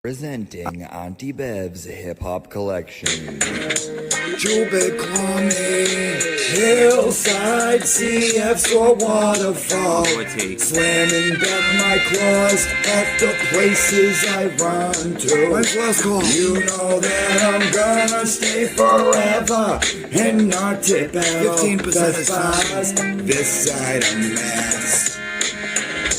Presenting Auntie Bev's Hip Hop Collection. Jubit Kwame, hillside, CF's or waterfall. Slamming back my claws at the places I run to. When's last call? You know that I'm gonna stay forever and not tip out 15% is fine. This side of Mass.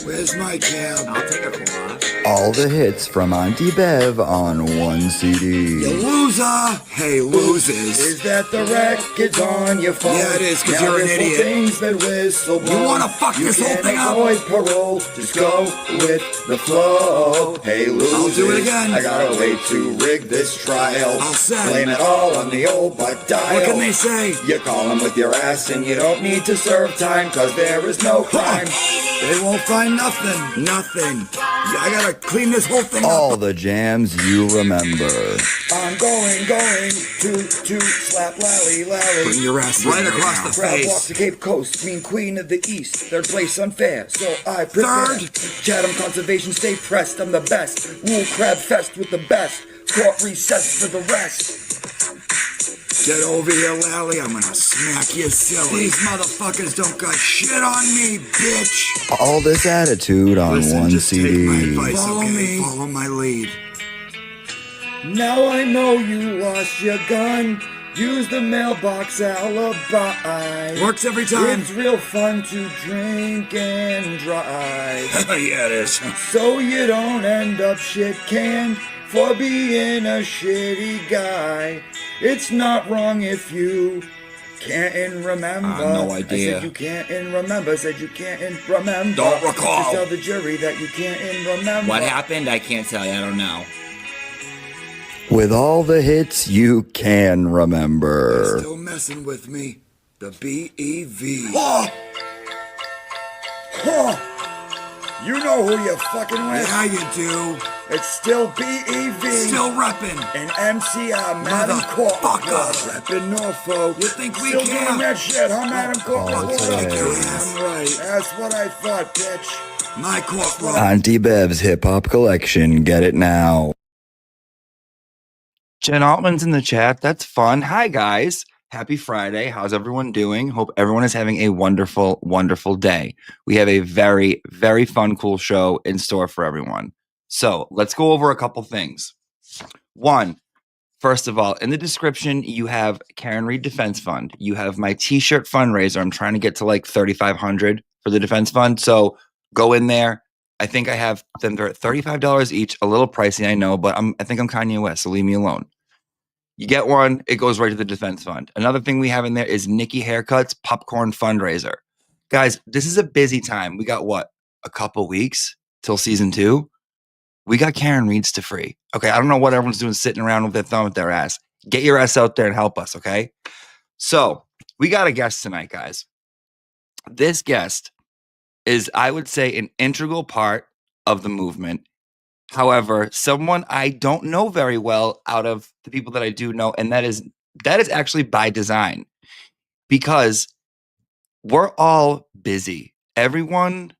Where's my cab? I'll take a claw. All the hits from Auntie Bev on one CD. You loser! Hey, losers. Is that the record's on your phone? Yeah, it is, because you're an idiot. Things that whistle blow. You wanna fuck this whole thing up? Avoid parole, just go with the flow. Hey, losers. I'll do it again. I got a way to rig this trial. I'll say. Blame it all on the old butt dial. What can they say? You call them with your ass and you don't need to serve time, cause there is no crime. They won't find nothing. Nothing. I gotta clean this whole thing up. All the jams you remember. I'm going to slap lally. Bring your ass right across the Crab face. walk to Cape Coast, mean queen of the East. Third place unfair, so I prepare. Third. Chatham conservation, stay pressed. I'm the best. Rule crab fest with the best. Court recess for the rest. Get over here, Lally. I'm gonna smack you silly. These motherfuckers don't got shit on me, bitch. All this attitude on one just CD. take my advice, follow me. Follow my lead. Now I know you lost your gun. Use the mailbox alibi. Works every time. It's real fun to drink and drive. Yeah, it is. So you don't end up shit canned for being a shitty guy. It's not wrong if you can't remember. No idea. I said you can't remember. Said you can't remember. Don't recall. Just tell the jury that you can't remember. What happened? I can't tell you. I don't know. With all the hits you can remember. They're still messing with me. The BEV. Oh! Oh! You know who you're fucking with. Yeah, you do. It's still BEV. Still reppin'. And MCR, Madam Motherfucker. Reppin' Norfolk. You think we still can? Doing that shit, huh, Madam Court? Oh, That's okay. I'm right. That's what I thought, bitch. My court. Auntie Bev's Hip Hop Collection. Get it now. Jen Altman's in the chat. That's fun. Hi, guys. Happy Friday. How's everyone doing? Hope everyone is having a wonderful, wonderful day. We have a very, very fun, cool show in store for everyone. So let's go over a couple things. One, first of all, in the description, you have Karen Reed Defense Fund. You have my T-shirt fundraiser. I'm trying to get to like 3,500 for the Defense Fund. So go in there. I think I have them. They're at $35 each. A little pricey, I know, but I think I'm Kanye West, so leave me alone. You get one, it goes right to the Defense Fund. Another thing we have in there is NICKY Haircuts Popcorn Fundraiser. Guys, this is a busy time. We got what? A couple weeks till season 2? We got Karen Reed's to free. Okay, I don't know what everyone's doing sitting around with their thumb at their ass. Get your ass out there and help us, okay? So, we got a guest tonight, guys. This guest is, I would say, an integral part of the movement. However, someone I don't know very well out of the people that I do know, and that is actually by design, because we're all busy. Everyone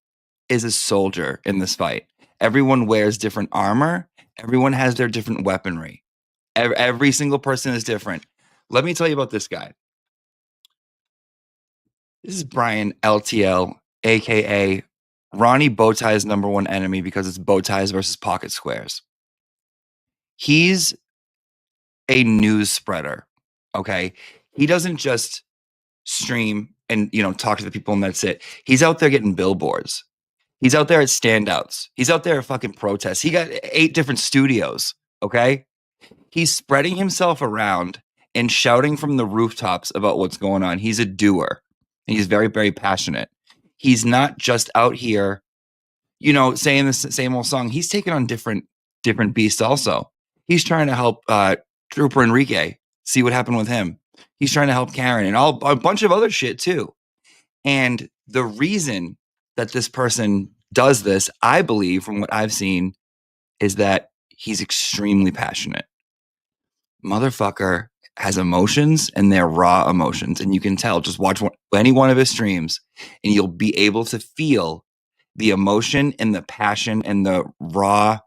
is a soldier in this fight. Everyone wears different armor. Everyone has their different weaponry. Every single person is different. Let me tell you about this guy. This is Brian LTL, aka Ronnie Bowtie's number one enemy, because it's bow ties versus pocket squares. He's a news spreader, okay? He doesn't just stream and, talk to the people and that's it. He's out there getting billboards. He's out there at standouts. He's out there at fucking protests. He got 8 different studios, okay? He's spreading himself around and shouting from the rooftops about what's going on. He's a doer, and he's very, very passionate. He's not just out here, saying the same old song. He's taking on different beasts also. He's trying to help Trooper Enrique, see what happened with him. He's trying to help Karen and a bunch of other shit too. And the reason that this person does this, I believe, from what I've seen, is that he's extremely passionate. Motherfucker has emotions, and they're raw emotions. And you can tell, just watch any one of his streams and you'll be able to feel the emotion and the passion and the raw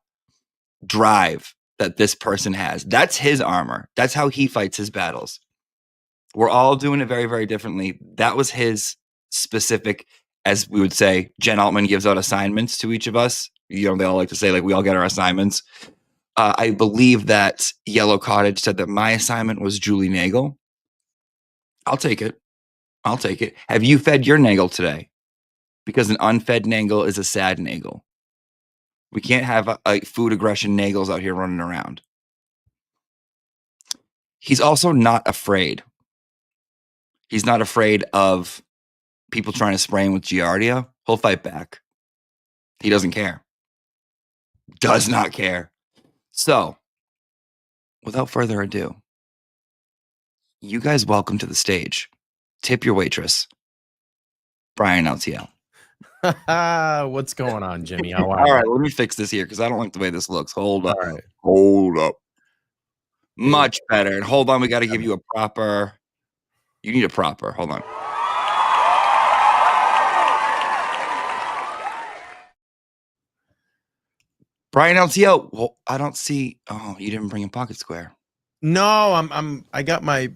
drive that this person has. That's his armor. That's how he fights his battles. We're all doing it very, very differently. That was his specific, as we would say, Jen Altman gives out assignments to each of us. They all like to say, like, we all get our assignments. I believe that Yellow Cottage said that my assignment was Julie Nagel. I'll take it. Have you fed your Nagel today? Because an unfed Nagel is a sad Nagel. We can't have a food aggression Nagels out here running around. He's also not afraid. He's not afraid of people trying to spray him with Giardia. He'll fight back. He doesn't care. Does not care. So, without further ado, you guys welcome to the stage. Tip your waitress, Brian LTL. What's going on, Jimmy? How are you? All right, let me fix this here because I don't like the way this looks. Hold up. All right. Hold up. Much better. And hold on, we got to give you a proper. You need a proper. Hold on. Brian LTL. Well, I don't see. Oh, you didn't bring a pocket square. No, I got my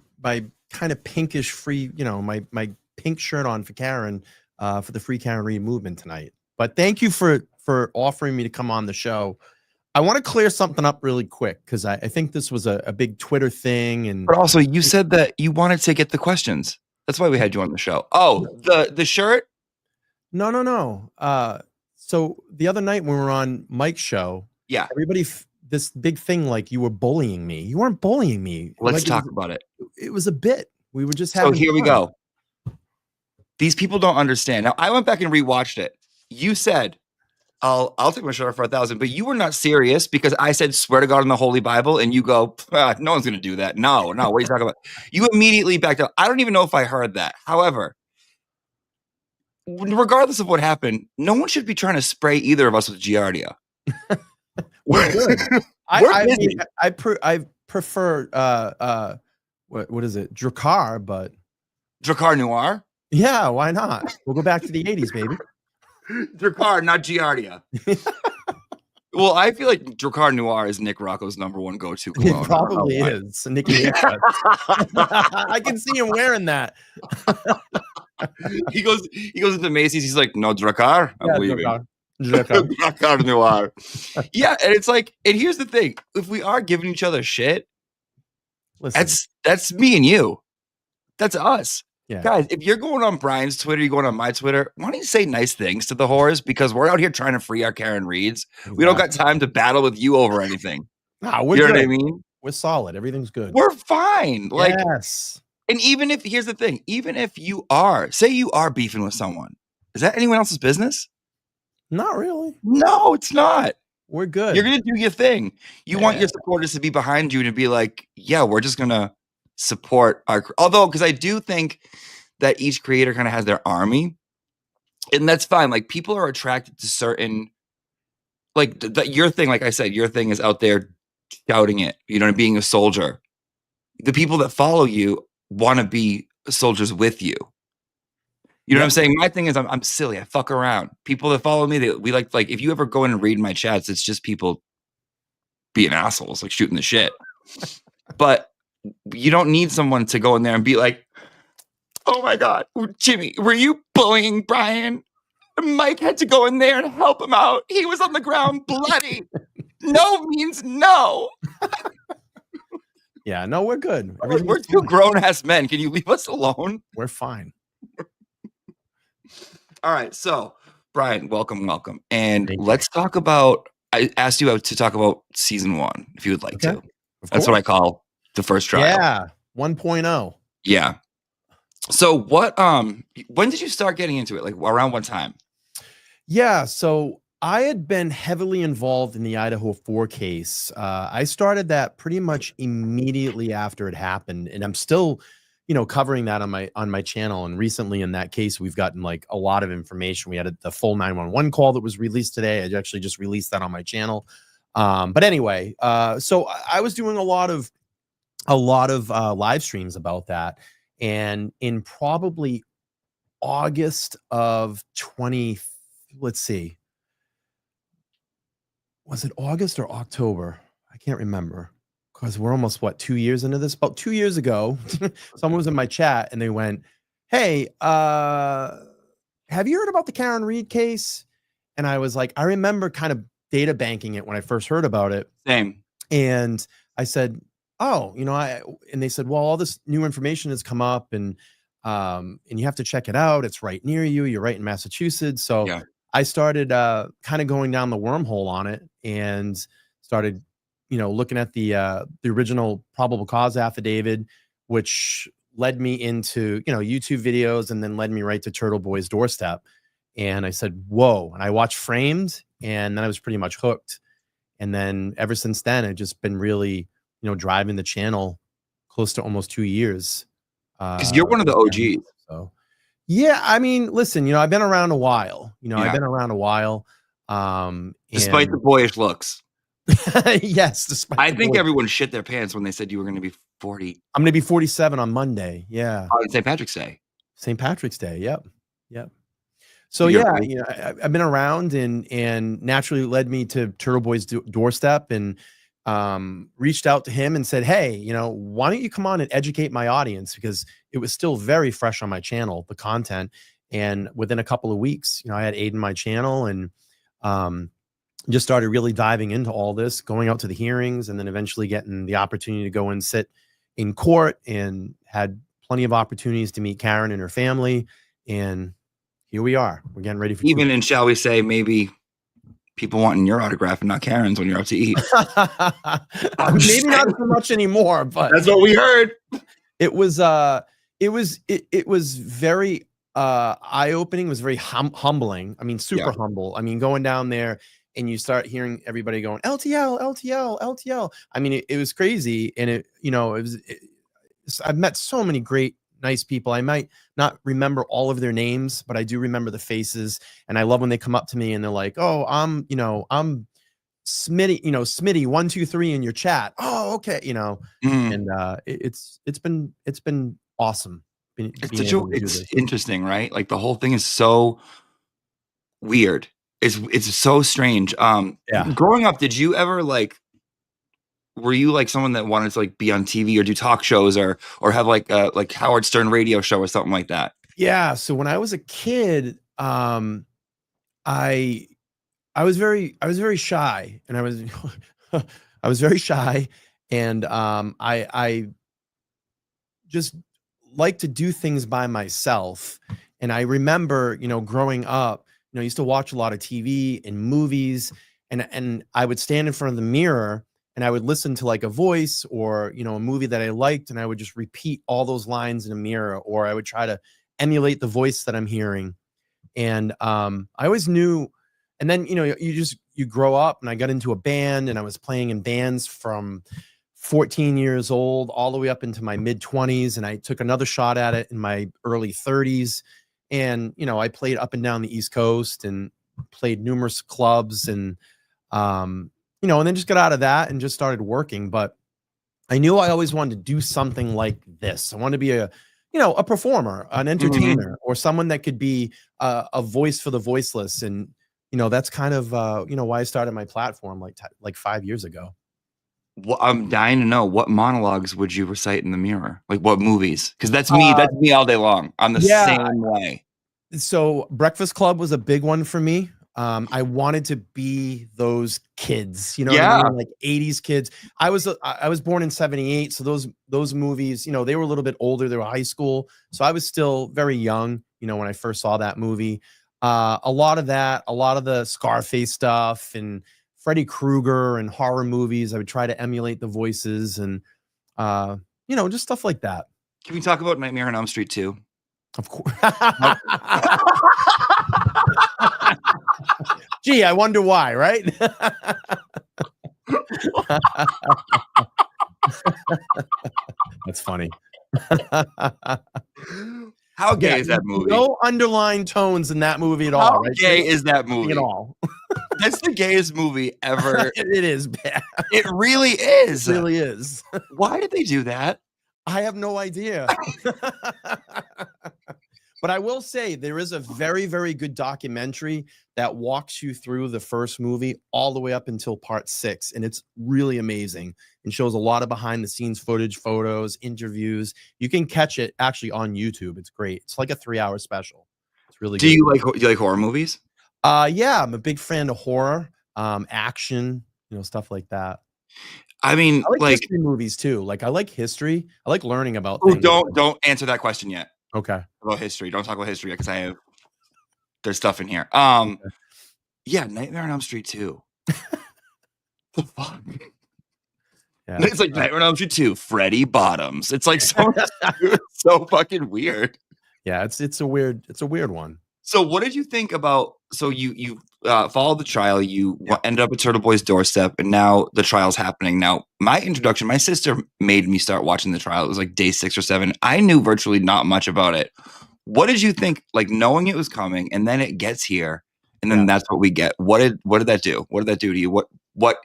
kind of pinkish free, my pink shirt on for Karen, for the Free Karen Reed movement tonight. But thank you for offering me to come on the show. I want to clear something up really quick because I think this was a big Twitter thing. But also, you said that you wanted to get the questions. That's why we had you on the show. Oh, the shirt? No. So the other night when we were on Mike's show, yeah, everybody, this big thing like you were bullying me. You weren't bullying me. Let's talk about it. It was a bit. We were just having. So here we go. These people don't understand. Now I went back and rewatched it. You said, I'll take my shirt off for 1,000, but you were not serious because I said, swear to God in the Holy Bible, and you go, no one's going to do that. No, what are you talking about? You immediately backed up. I don't even know if I heard that. However, regardless of what happened, no one should be trying to spray either of us with Giardia. We're good. I prefer what is it? Drakkar, but Drakkar Noir? Yeah, why not? We'll go back to the 80s, baby. Drakkar, not Giardia. Well, I feel like Drakkar Noir is Nick Rocco's #1 go-to cologne. It probably is. Nicky. I can see him wearing that. He goes into Macy's. He's like, no Drakkar. I'm leaving. Drakkar Noir. Yeah, and it's like, and here's the thing: if we are giving each other shit, listen, that's me and you. That's us. Yeah. Guys, if you're going on Brian's Twitter, you're going on my Twitter, why don't you say nice things to the whores? Because we're out here trying to free our Karen Reeds. Exactly. We don't got time to battle with you over anything. Nah, we're you know good. what I mean? We're solid. Everything's good. We're fine. Like, yes. And even if, here's the thing, even if you are, say you are beefing with someone, is that anyone else's business? Not really. No, it's not. We're good. You're going to do your thing. You want your supporters to be behind you, to be like, yeah, we're just going to support our, although, because I do think that each creator kind of has their army, and that's fine. Like, people are attracted to certain, like your thing, like I said, your thing is out there shouting it, being a soldier. The people that follow you want to be soldiers with you. You know what I'm saying? My thing is, I'm silly. I fuck around. People that follow me, we like if you ever go in and read my chats, it's just people being assholes, like shooting the shit. But you don't need someone to go in there and be like, oh my God, Jimmy, were you bullying Brian? Mike had to go in there and help him out. He was on the ground bloody. No means no. Yeah, no, we're good. We're two grown-ass men. Can you leave us alone? We're fine. All right, so Brian, welcome. And let's talk about, I asked you to talk about season 1, if you would like to. That's what I call the first trial. Yeah, 1.0. Yeah. So when did you start getting into it? Like, around what time? Yeah, so I had been heavily involved in the Idaho 4 case. I started that pretty much immediately after it happened, and I'm still, covering that on my channel. And recently in that case, we've gotten like a lot of information. We had the full 911 call that was released today. I actually just released that on my channel. But anyway, so I was doing a lot of live streams about that, and in probably August of 20, let's see. was it August or October? I can't remember because we're almost 2 years into this. About 2 years ago, someone was in my chat and they went, "Hey, have you heard about the Karen Reed case?" And I was like, I remember kind of data banking it when I first heard about it. Same. And I said, "Oh, and they said, well, all this new information has come up and you have to check it out. It's right near you. You're right in Massachusetts." So Yeah. I started kind of going down the wormhole on it and started, looking at the original probable cause affidavit, which led me into, YouTube videos and then led me right to Turtle Boy's doorstep. And I said, whoa. And I watched Framed and then I was pretty much hooked. And then ever since then, I've just been really, driving the channel close to almost 2 years. Because you're one of the OGs. So, yeah, I mean, listen, I've been around a while. Yeah. I've been around a while. Despite the boyish looks. Yes, despite I think everyone shit their pants when they said you were going to be 40. I'm going to be 47 on Monday. Yeah. On St. Patrick's Day. St. Patrick's Day. Yep. So yeah, I've been around and naturally led me to Turtle Boy's doorstep and reached out to him and said, "Hey, why don't you come on and educate my audience?" Because it was still very fresh on my channel, the content. And within a couple of weeks, I had Aiden my channel and just started really diving into all this, going out to the hearings and then eventually getting the opportunity to go and sit in court and had plenty of opportunities to meet Karen and her family. And here we are. We're getting ready for even in, shall we say, maybe people wanting your autograph and not Karen's when you're out to eat. Maybe not so much anymore, but that's what we heard. It was very eye-opening. It was very humbling. I mean, super humble. I mean, going down there and you start hearing everybody going LTL, LTL, LTL. I mean, it was crazy. And I've met so many great, nice people. I might not remember all of their names, but I do remember the faces. And I love when they come up to me and they're like, "Oh, I'm Smitty, Smitty 123 in your chat." "Oh, okay." And it's been awesome. It's interesting, right? Like the whole thing is so weird. It's so strange. Growing up, did you ever were you like someone that wanted to be on TV or do talk shows or have like Howard Stern radio show or something like that? Yeah. So when I was a kid, I was very shy and I was very shy and I just like to do things by myself. And I remember, growing up, I used to watch a lot of TV and movies and I would stand in front of the mirror and I would listen to a voice or, a movie that I liked. And I would just repeat all those lines in a mirror, or I would try to emulate the voice that I'm hearing. And I always knew. And then, you grow up and I got into a band and I was playing in bands from 14 years old all the way up into my mid 20s. And I took another shot at it in my early 30s. And, I played up and down the East Coast and played numerous clubs and, and then just got out of that and just started working. But I knew I always wanted to do something like this. I wanted to be a performer, an entertainer, or someone that could be a voice for the voiceless. And, that's kind of, why I started my platform like 5 years ago. Well, I'm dying to know, what monologues would you recite in the mirror? Like what movies? Because that's me. That's me all day long. I'm the same way. So Breakfast Club was a big one for me. I wanted to be those kids, what I mean? Like 80s kids. I was born in 78. So those movies, they were a little bit older. They were high school. So I was still very young, when I first saw that movie. A lot of the Scarface stuff and Freddy Krueger and horror movies. I would try to emulate the voices and, just stuff like that. Can we talk about Nightmare on Elm Street 2? Of course. Gee, I wonder why, right? That's funny. How gay is that movie? No underlying tones in that movie at all. How gay is that movie? At all. That's the gayest movie ever. It is bad. It really is. It really is. Why did they do that? I have no idea. But I will say there is a very, very good documentary that walks you through the first movie all the way up until part 6. And it's really amazing and shows a lot of behind the scenes footage, photos, interviews. You can catch it actually on YouTube. It's great. It's like a 3-hour special. It's really good. Do you like horror movies? Yeah, I'm a big fan of horror, action, stuff like that. I mean, I like history movies too. Like I like history. I like learning about things. Don't answer that question yet. Okay. About history. Don't talk about history yet because there's stuff in here. Yeah, Nightmare on Elm Street 2. The fuck? Yeah. It's like Nightmare on Elm Street 2, Freddy Bottoms. It's like so fucking weird. Yeah, it's a weird one. So what did you think about, so you followed the trial, you ended up at Turtle Boy's doorstep, and now the trial's happening. Now, my introduction, my sister made me start watching the trial. It was like day 6 or 7. I knew virtually not much about it. What did you think, like knowing it was coming, and then it gets here, and then that's what we get? What did that do? What did that do to you? What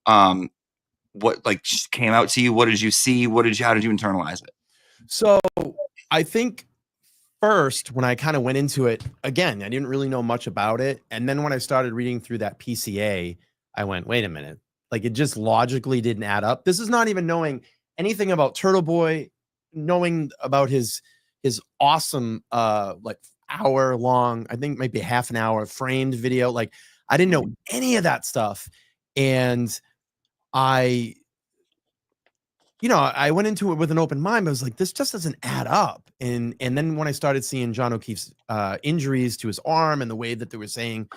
like came out to you? What did you see? How did you internalize it? So I think first, when I kind of went into it, again, I didn't really know much about it. And then when I started reading through that PCA, I went, wait a minute. Like it just logically didn't add up. This is not even knowing anything about Turtle Boy, knowing about his awesome like hour long, I think maybe half an hour framed video. Like I didn't know any of that stuff. And I went into it with an open mind. I was like, this just doesn't add up. And then when I started seeing John O'Keefe's injuries to his arm and the way that they were saying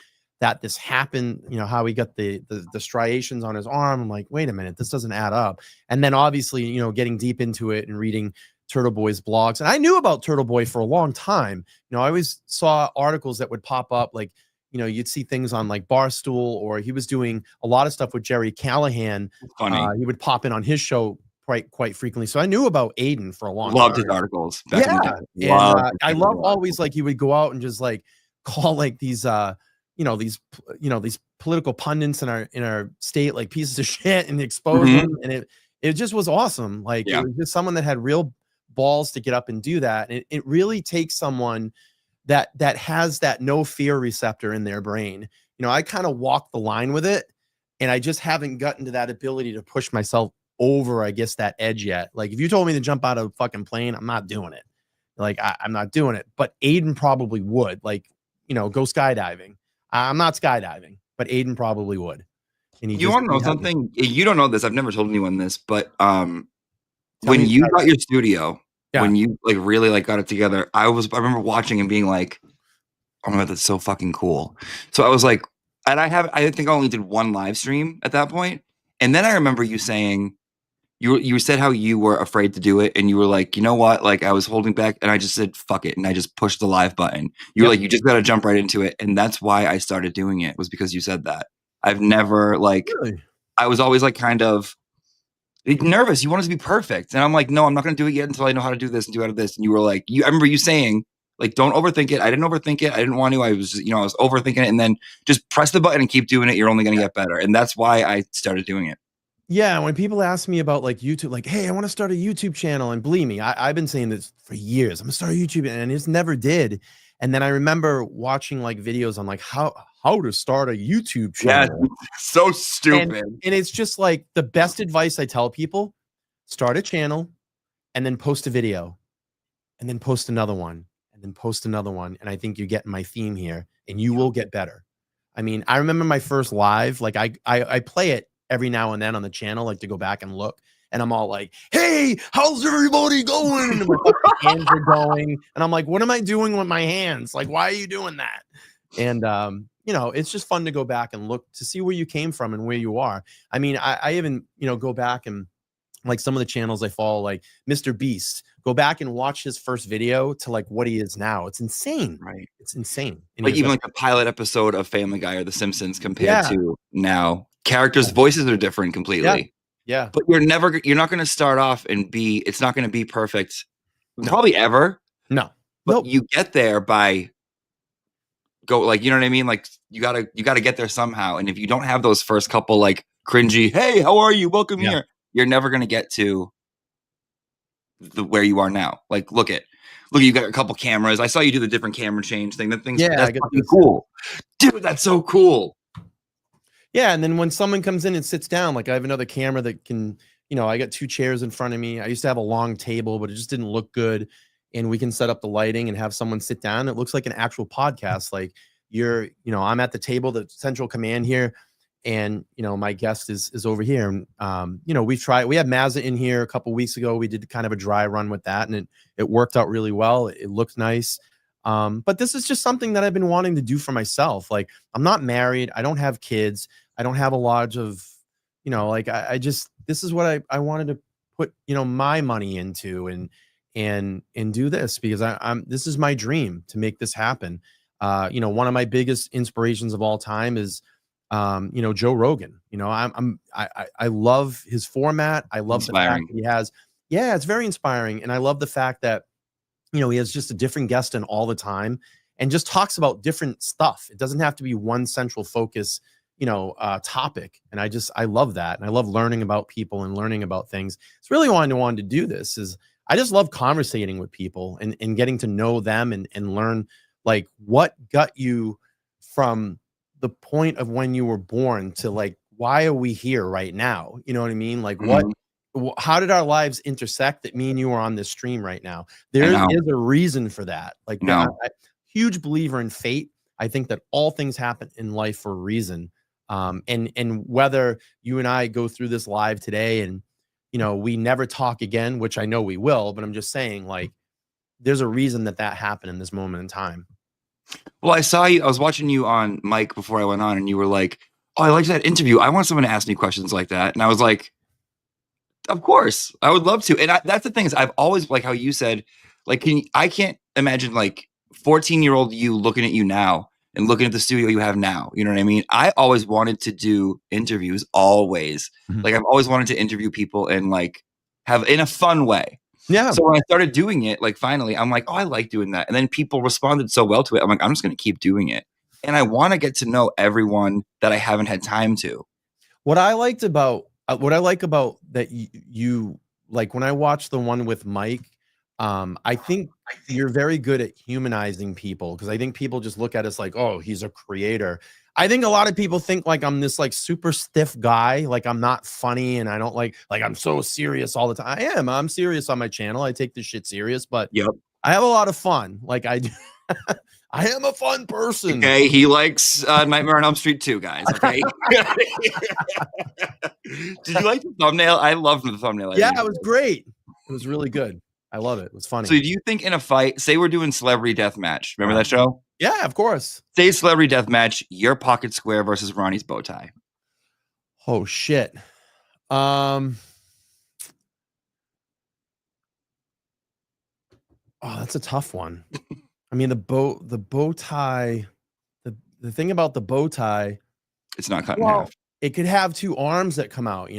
that this happened, how he got the striations on his arm, I'm like, wait a minute, this doesn't add up. And then obviously, getting deep into it and reading Turtle Boy's blogs. And I knew about Turtle Boy for a long time. I always saw articles that would pop up, like, you'd see things on like Barstool, or he was doing a lot of stuff with Jerry Callahan. Funny. He would pop in on his show quite frequently. So I knew about Aiden for a long time. Loved his articles. Yeah. And I love always like he would go out and just like call like these these political pundits in our state like pieces of shit and expose them. And it just was awesome. Like it was just someone that had real balls to get up and do that. And it really takes someone that has that no fear receptor in their brain. I kind of walk the line with it, and I just haven't gotten to that ability to push myself over, I guess, that edge yet. Like if you told me to jump out of a fucking plane, I'm not doing it. Like I'm not doing it. But Aiden probably would. Like, go skydiving. I'm not skydiving, but Aiden probably would. And you want to know something? You don't know this. I've never told anyone this, but when you got your studio, when you like really like got it together, I remember watching and being like, oh my God, that's so fucking cool. So I was like, and I think I only did one live stream at that point. And then I remember you saying, you said how you were afraid to do it, and you were like, you know what? Like I was holding back, and I just said fuck it, and I just pushed the live button. You were like, you just got to jump right into it, and that's why I started doing it, was because you said that. I've never like, really? I was always like kind of nervous. You want it to be perfect, and I'm like, no, I'm not going to do it yet until I know how to do this and do out of this. And you were like, I remember you saying like, don't overthink it. I didn't overthink it. I didn't want to. I was, I was overthinking it, and then just press the button and keep doing it. You're only going to get better, and that's why I started doing it. Yeah, when people ask me about like YouTube, like, hey, I want to start a YouTube channel, and believe me, I've been saying this for years. I'm gonna start a YouTube, and I just never did. And then I remember watching like videos on like how to start a YouTube channel. Yeah, so stupid. And it's just like the best advice I tell people: start a channel, and then post a video, and then post another one, and then post another one. And I think you get my theme here, and you will get better. I mean, I remember my first live, like I play it every now and then on the channel, like to go back and look, and I'm all like, hey, how's everybody going? And my hands are going, and I'm like, what am I doing with my hands? Like, why are you doing that? And it's just fun to go back and look to see where you came from and where you are. I mean, I even go back and like some of the channels I follow, like Mr. Beast, go back and watch his first video to like what he is now. It's insane. Right. It's insane. And like even like the pilot episode of Family Guy or The Simpsons compared to now. Characters' voices are different completely. Yeah. But you're not going to start off and it's not going to be perfect. Probably ever. No. But you get there by like, you know what I mean? Like you gotta get there somehow. And if you don't have those first couple like cringy, hey, how are you? Welcome here. You're never going to get to where you are now. Like, look look, you got a couple cameras. I saw you do the different camera change thing. That thing's I that's get fucking this. cool, dude. That's so cool. Yeah, and then when someone comes in and sits down, like I have another camera that can, I got 2 chairs in front of me. I used to have a long table, but it just didn't look good. And we can set up the lighting and have someone sit down. It looks like an actual podcast. Like I'm at the table, the central command here, and my guest is over here. And we had Mazza in here a couple weeks ago. We did kind of a dry run with that, and it worked out really well. It looked nice. But this is just something that I've been wanting to do for myself. Like, I'm not married. I don't have kids. I don't have a lot of, this is what I wanted to put, my money into and do this because this is my dream to make this happen. One of my biggest inspirations of all time is, Joe Rogan. I love his format. I love the fact that he has, it's very inspiring. And I love the fact that, he has just a different guest in all the time and just talks about different stuff. It doesn't have to be one central focus, topic. And I love that. And I love learning about people and learning about things. It's really why I wanted to do this is I just love conversating with people and getting to know them and learn like what got you from the point of when you were born to like, why are we here right now? You know what I mean? Like how did our lives intersect that me and you are on this stream right now? There is a reason for that. Like huge believer in fate. I think that all things happen in life for a reason. And whether you and I go through this live today and, we never talk again, which I know we will, but I'm just saying like, there's a reason that happened in this moment in time. Well, I saw you, I was watching you on Mike before I went on and you were like, oh, I liked that interview. I want someone to ask me questions like that. And I was like, of course, I would love to. And that's the thing is I've always like how you said, like, I can't imagine like 14-year-old you looking at you now and looking at the studio you have now. You know what I mean? I always wanted to do interviews always. Mm-hmm. Like I've always wanted to interview people and like have in a fun way. Yeah. So when I started doing it, like finally I'm like, oh, I like doing that. And then people responded so well to it. I'm like, I'm just going to keep doing it. And I want to get to know everyone that I haven't had time to. What I like about that you like when I watched the one with Mike, I think you're very good at humanizing people because I think people just look at us like, oh, he's a creator. I think a lot of people think like I'm this like super stiff guy, like I'm not funny and I don't like I'm so serious all the time. I'm serious on my channel. I take this shit serious, but I have a lot of fun. Like I do. I am a fun person. Okay, he likes Nightmare on Elm Street 2, guys. Okay. Did you like the thumbnail? I loved the thumbnail. Yeah, it was great. It was really good. I love it. It was funny. So, do you think in a fight, say we're doing Celebrity Deathmatch? Remember that show? Yeah, of course. Say Celebrity Deathmatch, your pocket square versus Ronnie's bow tie. Oh shit. Oh, that's a tough one. I mean, the bow tie, the thing about the bow tie, it's not cut in half. It could have 2 arms that come out,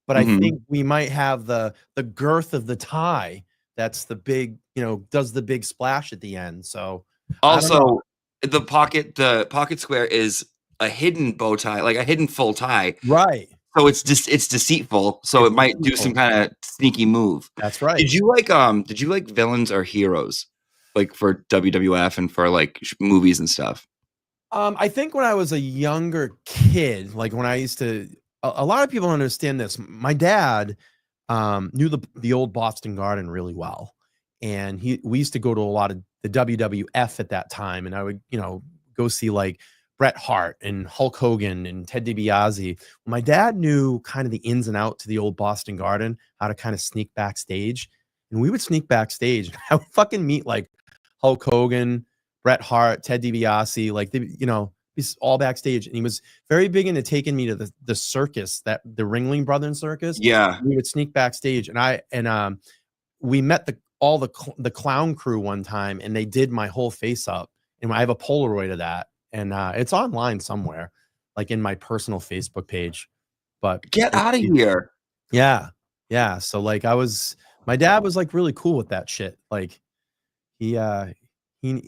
but I think we might have the girth of the tie. That's the big, does the big splash at the end. So also the pocket square is a hidden bow tie, like a hidden full tie. Right. So it's deceitful. So it might do some kind of sneaky move. That's right. Did you like villains or heroes? Like for WWF and for like movies and stuff? I think when I was a younger kid, like when I used to, a lot of people don't understand this. My dad knew the old Boston Garden really well. And we used to go to a lot of the WWF at that time. And I would, go see like Bret Hart and Hulk Hogan and Ted DiBiase. My dad knew kind of the ins and outs to the old Boston Garden, how to kind of sneak backstage. And we would sneak backstage. I would fucking meet like Hulk Hogan, Bret Hart, Ted DiBiase, like he's all backstage, and he was very big into taking me to the circus, that the Ringling Brothers circus. Yeah, we would sneak backstage, and we met the clown crew one time, and they did my whole face up, and I have a Polaroid of that, and it's online somewhere, like in my personal Facebook page. But get out of here. Yeah. So like my dad was like really cool with that shit. Like he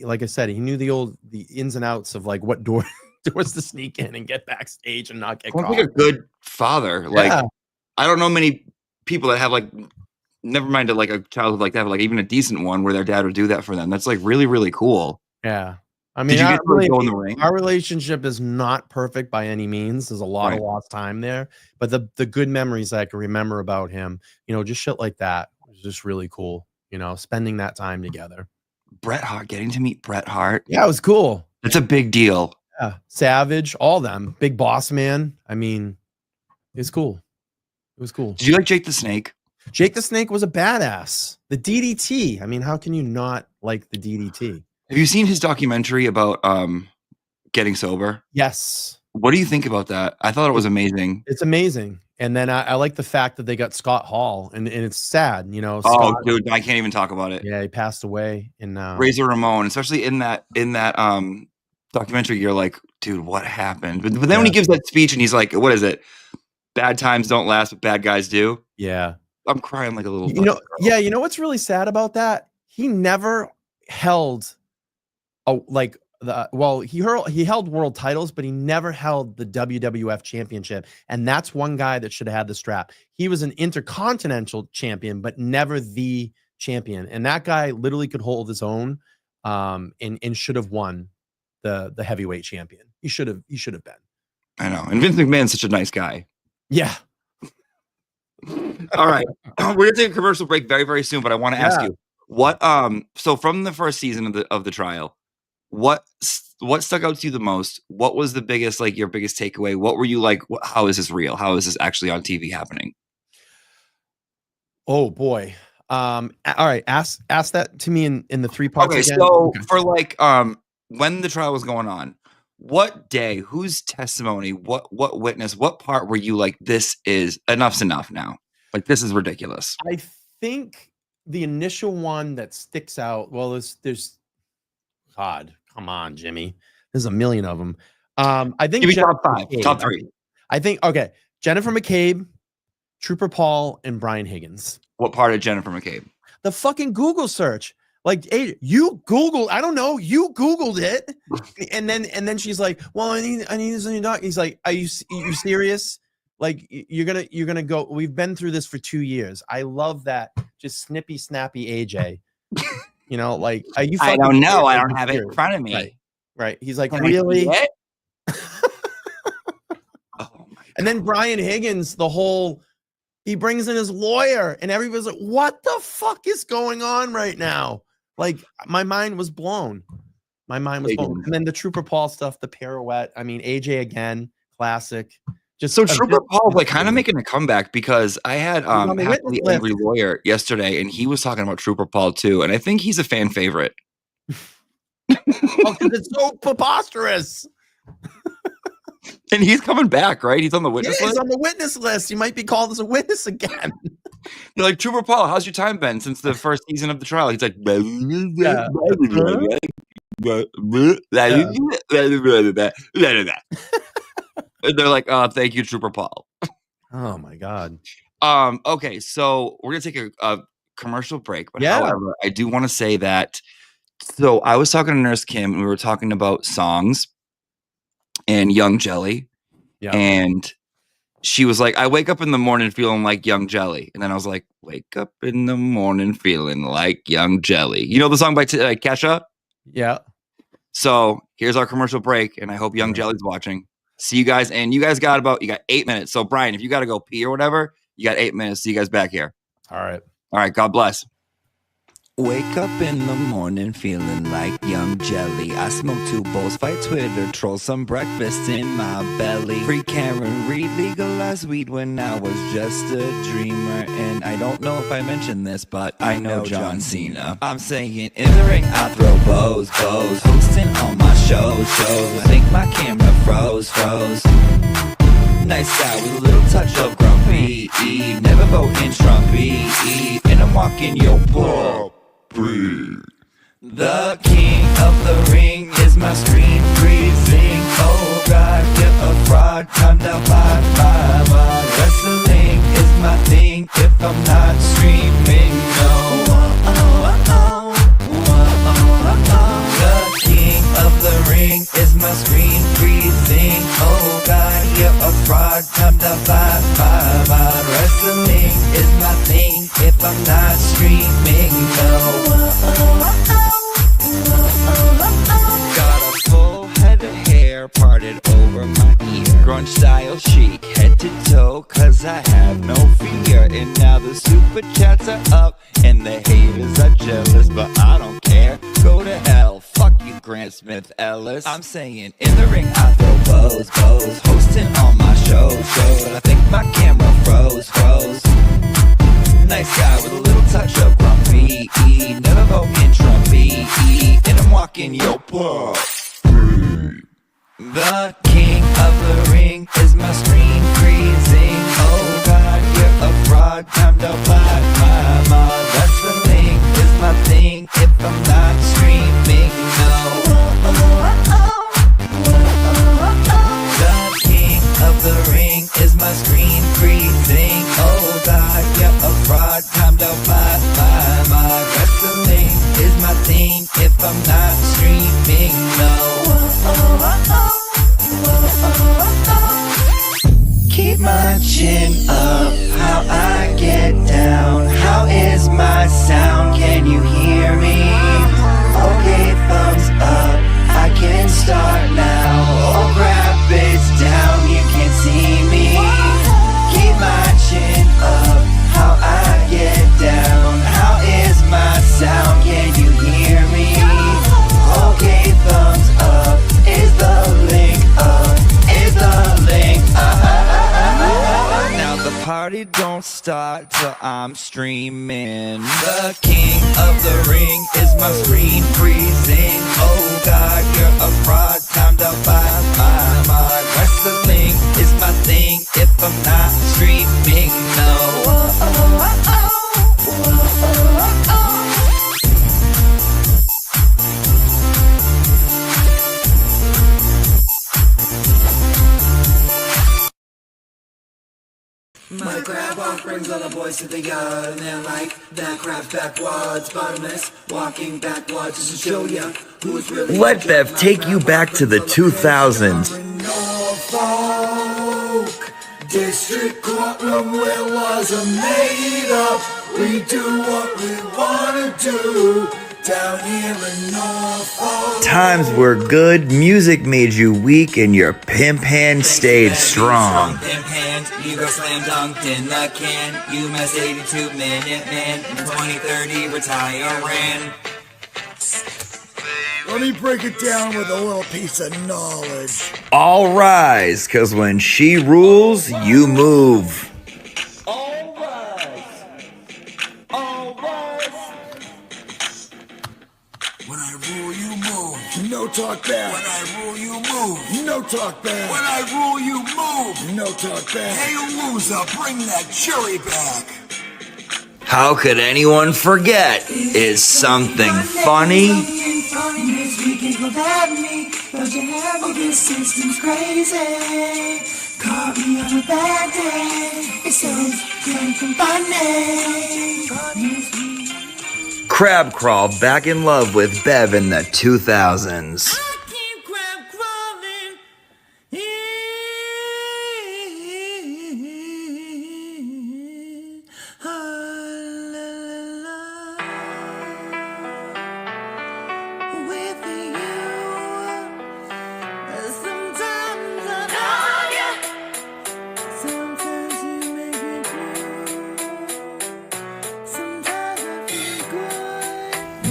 like I said, he knew the ins and outs of like what doors to sneak in and get backstage and not get caught. Like a good father. Like I don't know many people that have like never mind like a childhood like that, but like even a decent one where their dad would do that for them. That's like really, really cool. Yeah. I mean, Did you get to go in the ring? Our relationship is not perfect by any means. There's a lot of lost time there, but the good memories I can remember about him, just shit like that was just really cool. Spending that time together. Bret Hart, getting to meet Bret Hart. Yeah, it was cool. It's a big deal. Yeah. Savage, all them. Big Boss Man. I mean, it's cool. It was cool. Did you like Jake the Snake? Jake the Snake was a badass. The DDT. I mean, how can you not like the DDT? Have you seen his documentary about getting sober? Yes. What do you think about that? I thought it was amazing. It's amazing. And then I like the fact that they got Scott Hall, and it's sad, Oh, Scott, dude, I can't even talk about it. yeah, he passed away. And Razor Ramon, especially in that documentary, you're like, dude, what happened? But then when he gives that speech and he's like, what is it? Bad times don't last, but bad guys do. Yeah. I'm crying like a little. Yeah. You know what's really sad about that? He never held he held world titles, but he never held the WWF championship. And that's one guy that should have had the strap. He was an intercontinental champion, but never the champion. And that guy literally could hold his own and should have won the heavyweight champion. He should have been. I know. And Vince McMahon's such a nice guy. Yeah. All right. We're going to take a commercial break very, very soon, but I want to ask you what, so from the first season of the trial, what stuck out to you the most? What was the biggest, like your biggest takeaway? What were you like, how is this real? How is this actually on TV happening? Oh boy. All right. Ask that to me in the 3 parts. Okay. Again. So for like, when the trial was going on, what day, whose testimony, what witness, what part were you like, this is enough's enough now? Like, this is ridiculous. I think the initial one that sticks out, well, there's God, come on, Jimmy. There's a million of them. I think give me top 5, top 3. I think, okay, Jennifer McCabe, Trooper Paul, and Brian Higgins. What part of Jennifer McCabe? The fucking Google search. Like, hey, you Googled, I don't know, you Googled it. And then she's like, well, I need this on your doc. He's like, are you serious? Like, you're gonna go, we've been through this for 2 years. I love that. Just snippy, snappy AJ. Like, are you I don't know. I don't have it in front of me. Right. He's like, really? Oh my and then Brian Higgins, he brings in his lawyer, and everybody's like, what the fuck is going on right now? Like, my mind was blown. And then the Trooper Paul stuff, the pirouette. I mean, AJ again, classic. So Trooper Paul like kind of making a comeback, because I had Happily Angry Lawyer yesterday, and he was talking about Trooper Paul too, and I think he's a fan favorite. Because it's so preposterous. And he's coming back, right? He's on the witness list. He's on the witness list. He might be called as a witness again. They're like, Trooper Paul, how's your time been since the first season of the trial? He's like, and they're like, oh, thank you, Trooper Paul. Oh my God. Okay, so we're gonna take a commercial break, but however, I do want to say that. So I was talking to Nurse Kim, and we were talking about songs and Young Jelly, and she was like, I wake up in the morning feeling like Young Jelly, and then I was like, wake up in the morning feeling like Young Jelly. You know the song by Kesha? Yeah. So here's our commercial break, and I hope Young Jelly's watching. See you guys, and you guys got 8 minutes. So Brian, if you got to go pee or whatever, you got 8 minutes. See you guys back here. All right. God bless. Wake up in the morning feeling like Young Jelly. I smoke 2 bowls, fight Twitter, troll some breakfast in my belly. Free Karen Reed, legalized weed when I was just a dreamer. And I don't know if I mentioned this, but I know John Cena. I'm saying in the ring I throw bows, hosting all my shows. I think my camera froze. Nice guy with a little touch of grumpy. Never voting Trumpy. And I'm walking your puppy. The king of the ring is my screen freezing. Oh God, you're a fraud. Time to five. Wrestling is my thing if I'm not streaming. No. The king of the ring is my screen freezing. Oh God, you're a fraud. Time to five. Wrestling is my thing if I'm not brunch style chic, head to toe, cause I have no fear. And now the super chats are up, and the haters are jealous, but I don't care. Go to hell, fuck you, Grant Smith Ellis. I'm saying in the ring I throw bows, hosting on my shows, but I think my camera froze. Nice guy with a little touch of grumpy, never vote in Trumpy, and I'm walking yo pop. The king of the ring is my screen freezing. Oh God, you're a fraud, time to buy my mod. That's the link, is my thing if I'm not streaming, no. The king of the ring is my screen freezing. Oh God, you're a fraud, time to buy my mod. That's the link, is my thing if I'm not streaming, no. Keep my chin up, how I get down. How is my sound, can you hear me? Okay, thumbs up, I can start now. Oh crap, it's down, you can't see me. Keep my chin up, how I get down. How is my sound, can you hear me? Okay, thumbs up, is the link up, is the link up. Now the party don't start till I'm streaming. The king of the ring is my screen freezing. Oh God, you're a fraud, time to buy my mod. Wrestling is my thing if I'm not streaming, no. My crab walk brings all the boys to the yard, and they're like, that crab's backwards, bottomless, walking backwards just to show ya who's really. Let Bev take you back to the 2000s. Norfolk District Courtroom where laws are made up. We do what we wanna do down here in Norfolk. Times were good, music made you weak, and your pimp hand stayed strong. Pimp hand, you go slam dunked in the can. You mess 82-minute man in 2030 retiring. Let me break it down with a little piece of knowledge. All rise, cause when she rules, you move. All rise. All rise. When I rule, you move. No talk back. When I rule, you move. No talk back. When I rule, you move. No talk back. Hey, loser, bring that cherry back. How could anyone forget? Is something funny? This weekend will have me. Don't you have me? This system's crazy. Caught me on a bad day. It sounds funny. Crab Crawl back in love with Bev in the 2000s.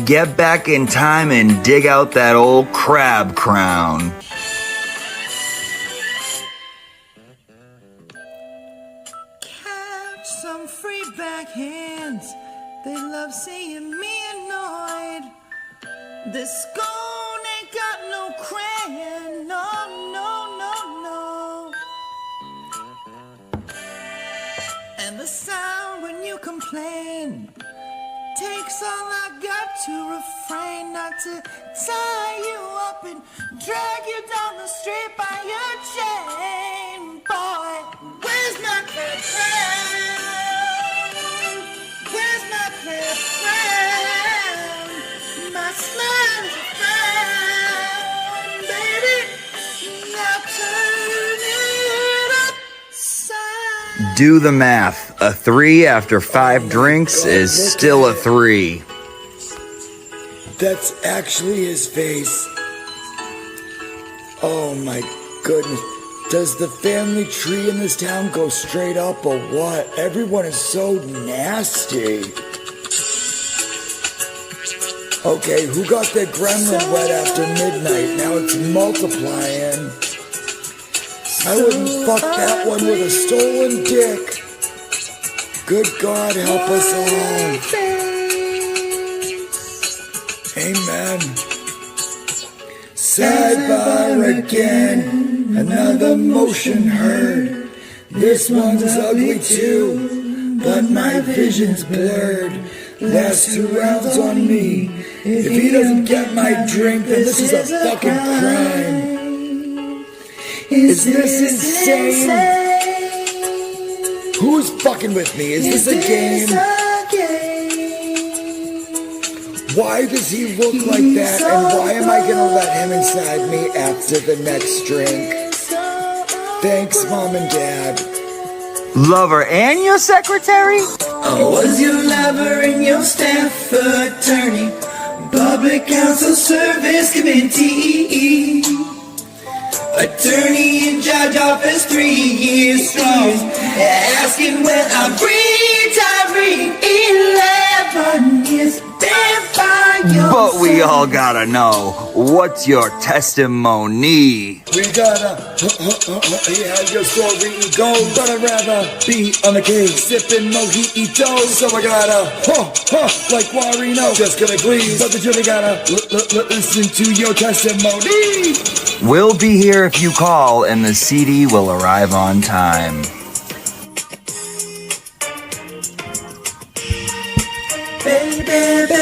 Get back in time and dig out that old crab crown. Catch some free backhands. They love seeing me annoyed. This scone ain't got no crayon. No, no, no, no. And the sound when you complain takes all I got to refrain not to tie you up and drag you down the street by your chain. Boy, where's my crib crown? Where's my crib crown? My smile's a frown, baby. Now turn it upside. Do the math. A 3 after 5 drinks is still a 3. That's actually his face. Oh my goodness. Does the family tree in this town go straight up or what? Everyone is so nasty. Okay, who got their gremlin wet after midnight? Now it's multiplying. I wouldn't fuck that one with a stolen dick. Good God, help us all. Amen. Sidebar again, another motion heard. This one's ugly too, but my vision's blurred. Last 2 rounds on me. If he doesn't get my drink, then this is a fucking crime. Is this insane? Who's fucking with me? Is this a game? Why does he look like that? And why am I gonna let him inside me after the next drink? Thanks, Mom and Dad. Lover and your secretary? I was your lover and your staff attorney, public counsel service committee, attorney in judge office 3 years strong, asking when I'm retiring. 11 years been by your But we side. all gotta know, what's your testimony? We gotta hear your story goes, but I'd rather be on the case sipping mojito. So I gotta like Guarino, just gonna please. But the jury gotta listen to your testimony. We'll be here if you call, and the CD will arrive on time. Baby,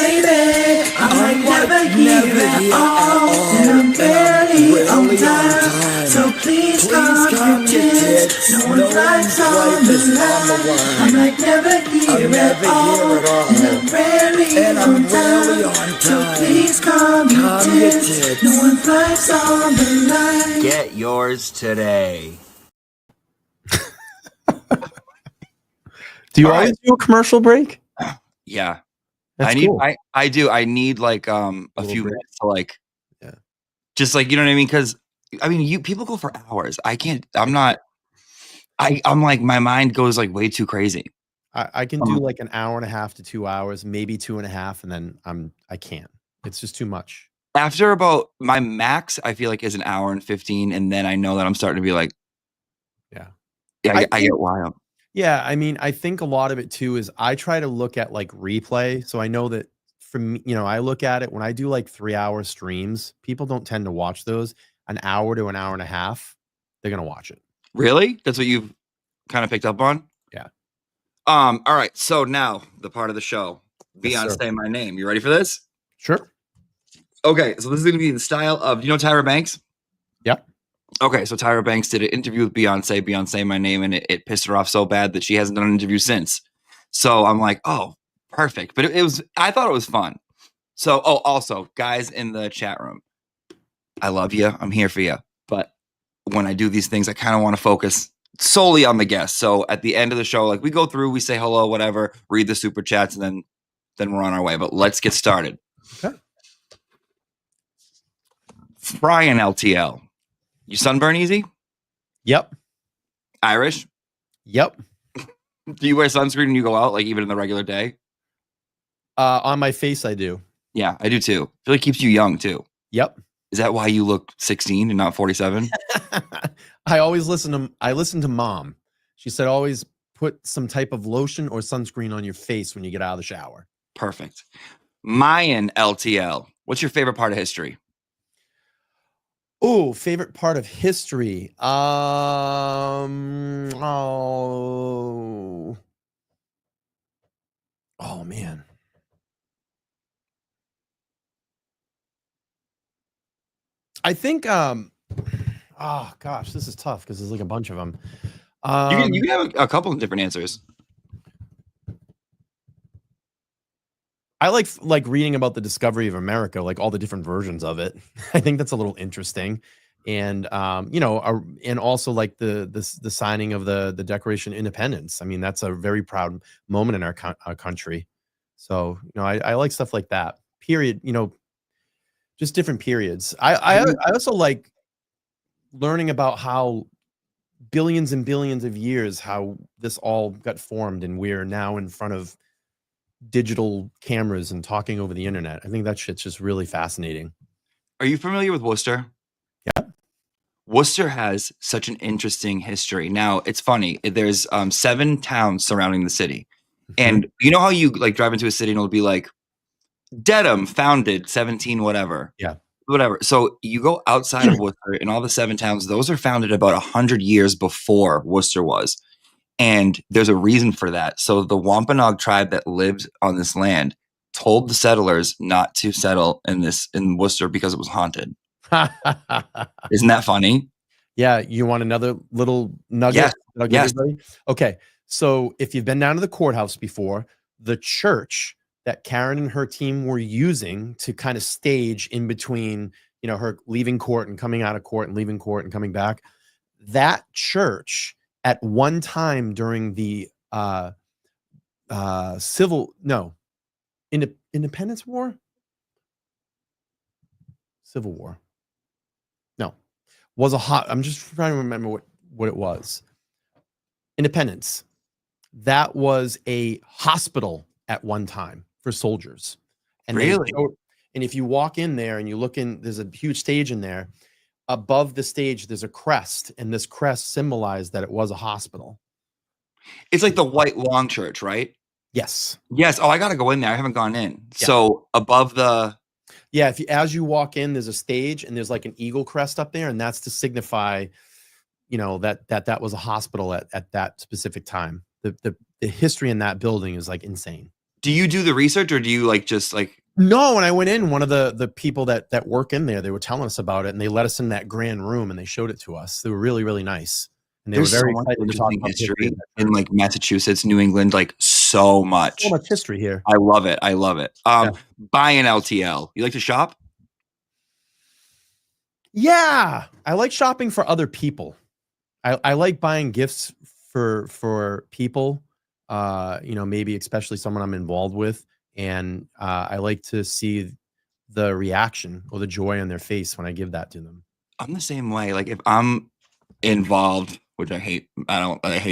I might never hear at all, and I'm barely on time. So please calm your tits. No one's life's on the line. I might never hear at all, and I'm barely on time. So please calm your tits. No one's life's on the line. Get yours today. Do you All always right. do a commercial break? Yeah. That's I need cool. I do. I need like a Little few break. minutes to like Yeah. just like, you know what I mean? Because I mean you people go for hours. I can't I'm not I'm like my mind goes like way too crazy. I can do like an hour and a half to 2 hours, maybe 2.5, and then I can't. It's just too much. After about my max, I feel like is an hour and 15, and then I know that I'm starting to be like, Yeah. I get wild. Yeah, I mean, I think a lot of it too is I try to look at like replay. So I know that for me, I look at it when I do like 3-hour streams, people don't tend to watch those. An hour to an hour and a half, they're gonna watch it. Really? That's what you've kind of picked up on? Yeah. All right. So now the part of the show. Yes, Beyond sir. Say My Name. You ready for this? Sure. Okay, so this is gonna be in the style of, you know Tyra Banks? Yep. Okay, so Tyra Banks did an interview with Beyonce, My Name, and it pissed her off so bad that she hasn't done an interview since. So I'm like, oh, perfect. But I thought it was fun. So, also, guys in the chat room, I love you. I'm here for you. But when I do these things, I kind of want to focus solely on the guests. So at the end of the show, like we go through, we say hello, whatever, read the super chats, and then we're on our way. But let's get started. Okay. Brian LTL. You sunburn easy? Yep. Irish? Yep. Do you wear sunscreen when you go out, like even in the regular day? On my face, I do. Yeah, I do too. I feel like it keeps you young too. Yep. Is that why you look 16 and not 47? I always listen to Mom. She said always put some type of lotion or sunscreen on your face when you get out of the shower. Perfect. Mayan LTL. What's your favorite part of history? Oh, favorite part of history. Oh man. I think oh gosh, this is tough because there's like a bunch of them. You can have a couple of different answers. I like reading about the discovery of America, like all the different versions of it. I think that's a little interesting, and and also like the signing of the Declaration of Independence. I mean, that's a very proud moment in our country. So I like stuff like that. Period. Just different periods. I also like learning about how billions and billions of years how this all got formed, and we're now in front of digital cameras and talking over the internet. I think that shit's just really fascinating. Are you familiar with Worcester? Yeah. Worcester has such an interesting history. Now, it's funny. There's 7 towns surrounding the city. And you know how you like drive into a city and it'll be like Dedham founded 17 whatever. Yeah. Whatever. So you go outside of Worcester and all the 7 towns, those are founded about 100 years before Worcester was. And there's a reason for that. So the Wampanoag tribe that lived on this land told the settlers not to settle in Worcester because it was haunted. Isn't that funny? Yeah. You want another little nugget? Yes. That I'll give Yes. everybody? Okay. So if you've been down to the courthouse before, the church that Karen and her team were using to kind of stage in between, you know, her leaving court and coming out of court and leaving court and coming back, that church at one time during the Independence War, Civil War, no, was I'm just trying to remember what it was. Independence. That was a hospital at one time for soldiers. And Really? And if you walk in there and you look in, there's a huge stage in there. Above the stage, there's a crest, and this crest symbolized that it was a hospital. It's like the White Long Church, right? Yes. Yes. Oh, I got to go in there. I haven't gone in. Yeah. So above the. Yeah. As you walk in, there's a stage and there's like an eagle crest up there. And that's to signify, you know, that was a hospital at that specific time. The history in that building is like insane. Do you do the research, or do you like just like? No, when I went in, one of the people that work in there, they were telling us about it, and they let us in that grand room and they showed it to us. They were really, really nice. And they were very excited to talk about history in like Massachusetts, New England, like so much history here. I love it. I love it. Buy an LTL. You like to shop? Yeah, I like shopping for other people. I like buying gifts for people, you know, maybe especially someone I'm involved with. And I like to see the reaction or the joy on their face when I give that to them. I'm the same way. Like if I'm involved, which I hate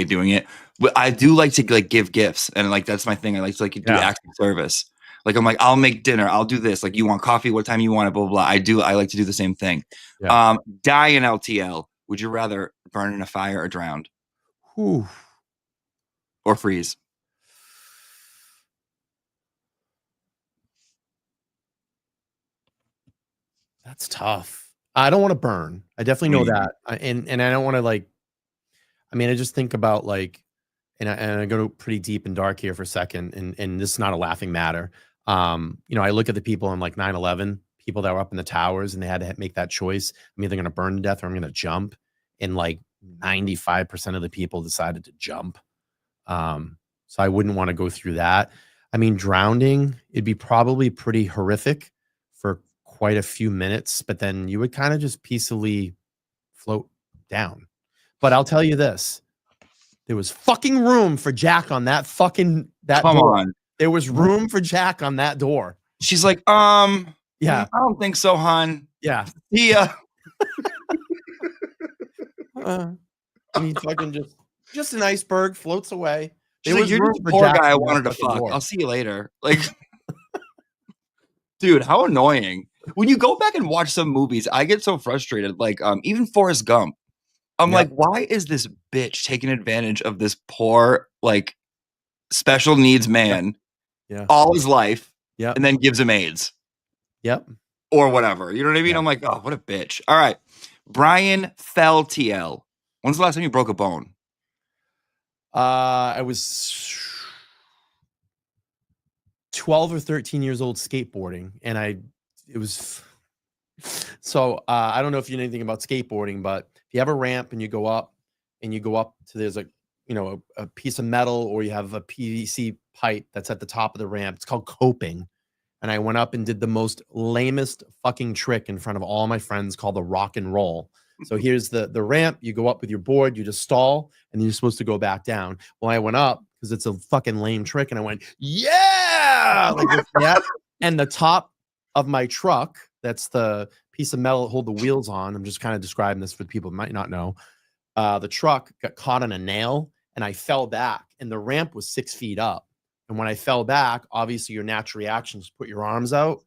doing it, but I do like to like give gifts, and like that's my thing. I like to like do acts of service. Like I'm like, I'll make dinner, I'll do this. Like, you want coffee? What time you want it? Blah blah blah. I like to do the same thing. Yeah. Die in LTL. Would you rather burn in a fire or drowned? Whew. Or freeze? That's tough. I don't want to burn. I definitely know that. And I don't want to like, I mean, I just think about like, and I go pretty deep and dark here for a second, and this is not a laughing matter. You know, I look at the people on like 9/11, people that were up in the towers and they had to make that choice. I'm either going to burn to death or I'm going to jump. And like 95% of the people decided to jump. So I wouldn't want to go through that. I mean, drowning, it'd be probably pretty horrific for quite a few minutes, but then you would kind of just peacefully float down. But I'll tell you this, there was fucking room for Jack on that Come door. On. There was room for Jack on that door. She's like, yeah, I don't think so, hon. Yeah. Yeah. I mean, fucking just an iceberg floats away. She's like, you're the poor guy I wanted to fuck. I'll see you later. Like, dude, how annoying. When you go back and watch some movies, I get so frustrated. Like, even Forrest Gump. I'm like, why is this bitch taking advantage of this poor, like, special needs man all his life and then gives him AIDS? Yep. Or whatever. You know what I mean? I'm like, oh, what a bitch. All right. Brian Fell TL. When's the last time you broke a bone? I was 12 or 13 years old skateboarding, and I don't know if you know anything about skateboarding, but if you have a ramp and you go up to, there's a, you know, a piece of metal, or you have a PVC pipe that's at the top of the ramp. It's called coping. And I went up and did the most lamest fucking trick in front of all my friends called the rock and roll. So here's the ramp. You go up with your board, you just stall, and then you're supposed to go back down. Well, I went up because it's a fucking lame trick, and I went, yeah! Like this, yeah. And the top of my truck, that's the piece of metal that hold the wheels on. I'm just kind of describing this for the people who might not know. the truck got caught on a nail and I fell back, and the ramp was 6 feet up. And when I fell back, obviously your natural reaction is put your arms out.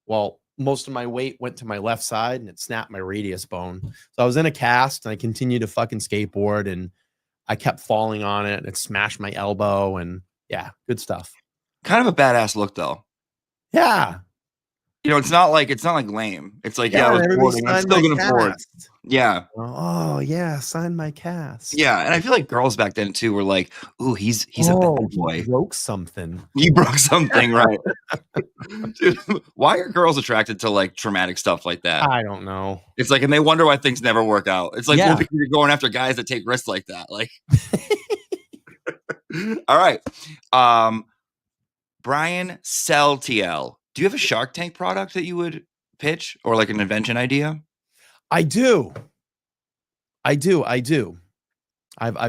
Well, most of my weight went to my left side and it snapped my radius bone. So I was in a cast and I continued to fucking skateboard and I kept falling on it and it smashed my elbow and yeah, good stuff. Kind of a badass look though. Yeah. You know, it's not like lame. It's like, yeah, I was boarding. I'm still gonna board. Yeah. Oh yeah, sign my cast. Yeah, and I feel like girls back then too were like, "Ooh, he's a bad boy. He broke something. He broke something, right?" Dude, why are girls attracted to like traumatic stuff like that? I don't know. It's like, and they wonder why things never work out. It's like, Yeah. well, because you're going after guys that take risks like that. Like, all right, Brian Celtiel. Do you have a Shark Tank product that you would pitch or like an invention idea? I do. I've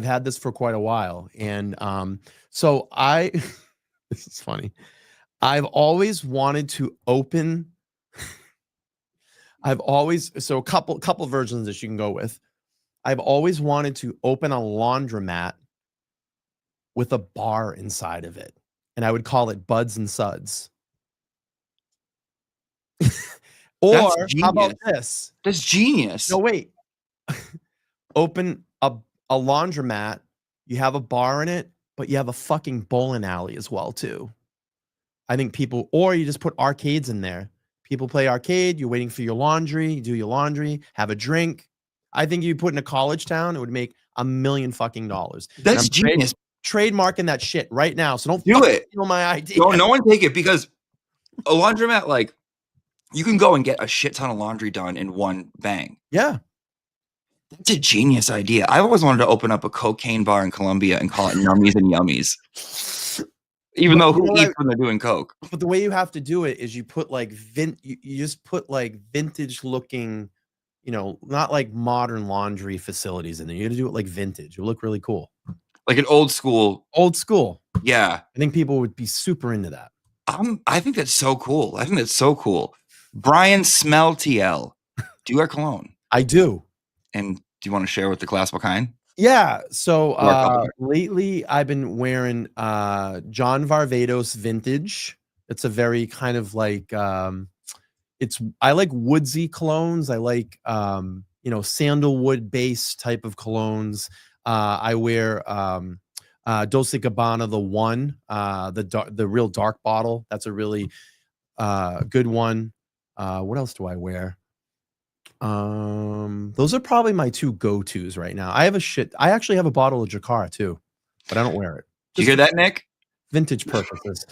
had this for quite a while, and so I. This is funny. I've always wanted to open. So a couple versions that you can go with. I've always wanted to open a laundromat with a bar inside of it, and I would call it Buds and Suds. Or how about this? That's genius. No, wait. Open a laundromat. You have a bar in it, but you have a fucking bowling alley as well too. I think people, or you just put arcades in there. People play arcade. You're waiting for your laundry. You do your laundry. Have a drink. I think you put in a college town, it would make $1 million fucking dollars. That's genius. Trademarking that shit right now. So don't do it. Steal my idea. No one take it, because a laundromat, like, you can go and get a shit ton of laundry done in one bang. Yeah. That's a genius idea. I've always wanted to open up a cocaine bar in Colombia and call it Nummies and Yummies. Even though who eats when they're doing coke? But the way you have to do it is you put like you just put like vintage looking, not like modern laundry facilities in there. You got to do it like vintage. It would look really cool. Like an old school. Old school. Yeah. I think people would be super into that. I think that's so cool. Brian Smeltiel. Do you wear cologne? I do. And do you want to share with the class what kind? Yeah. So lately I've been wearing John Varvatos vintage. It's a very kind of like I like woodsy colognes. I like sandalwood based type of colognes. I wear Dolce & Gabbana the one, the real dark bottle. That's a really good one. What else do I wear? Those are probably my two go-tos right now. I actually have a bottle of Jakara too, but I don't wear it. Did you hear that, Nick? Vintage purposes.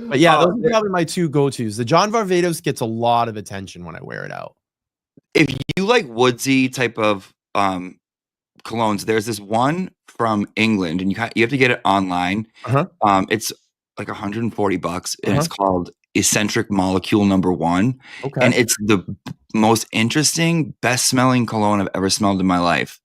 But yeah, those are probably my two go-tos. The John Varvatos gets a lot of attention when I wear it out. If you like woodsy type of colognes, there's this one from England, and you have to get it online. It's like $140, and it's called Eccentric Molecule Number 1. Okay. And it's the most interesting, best smelling cologne I've ever smelled in my life.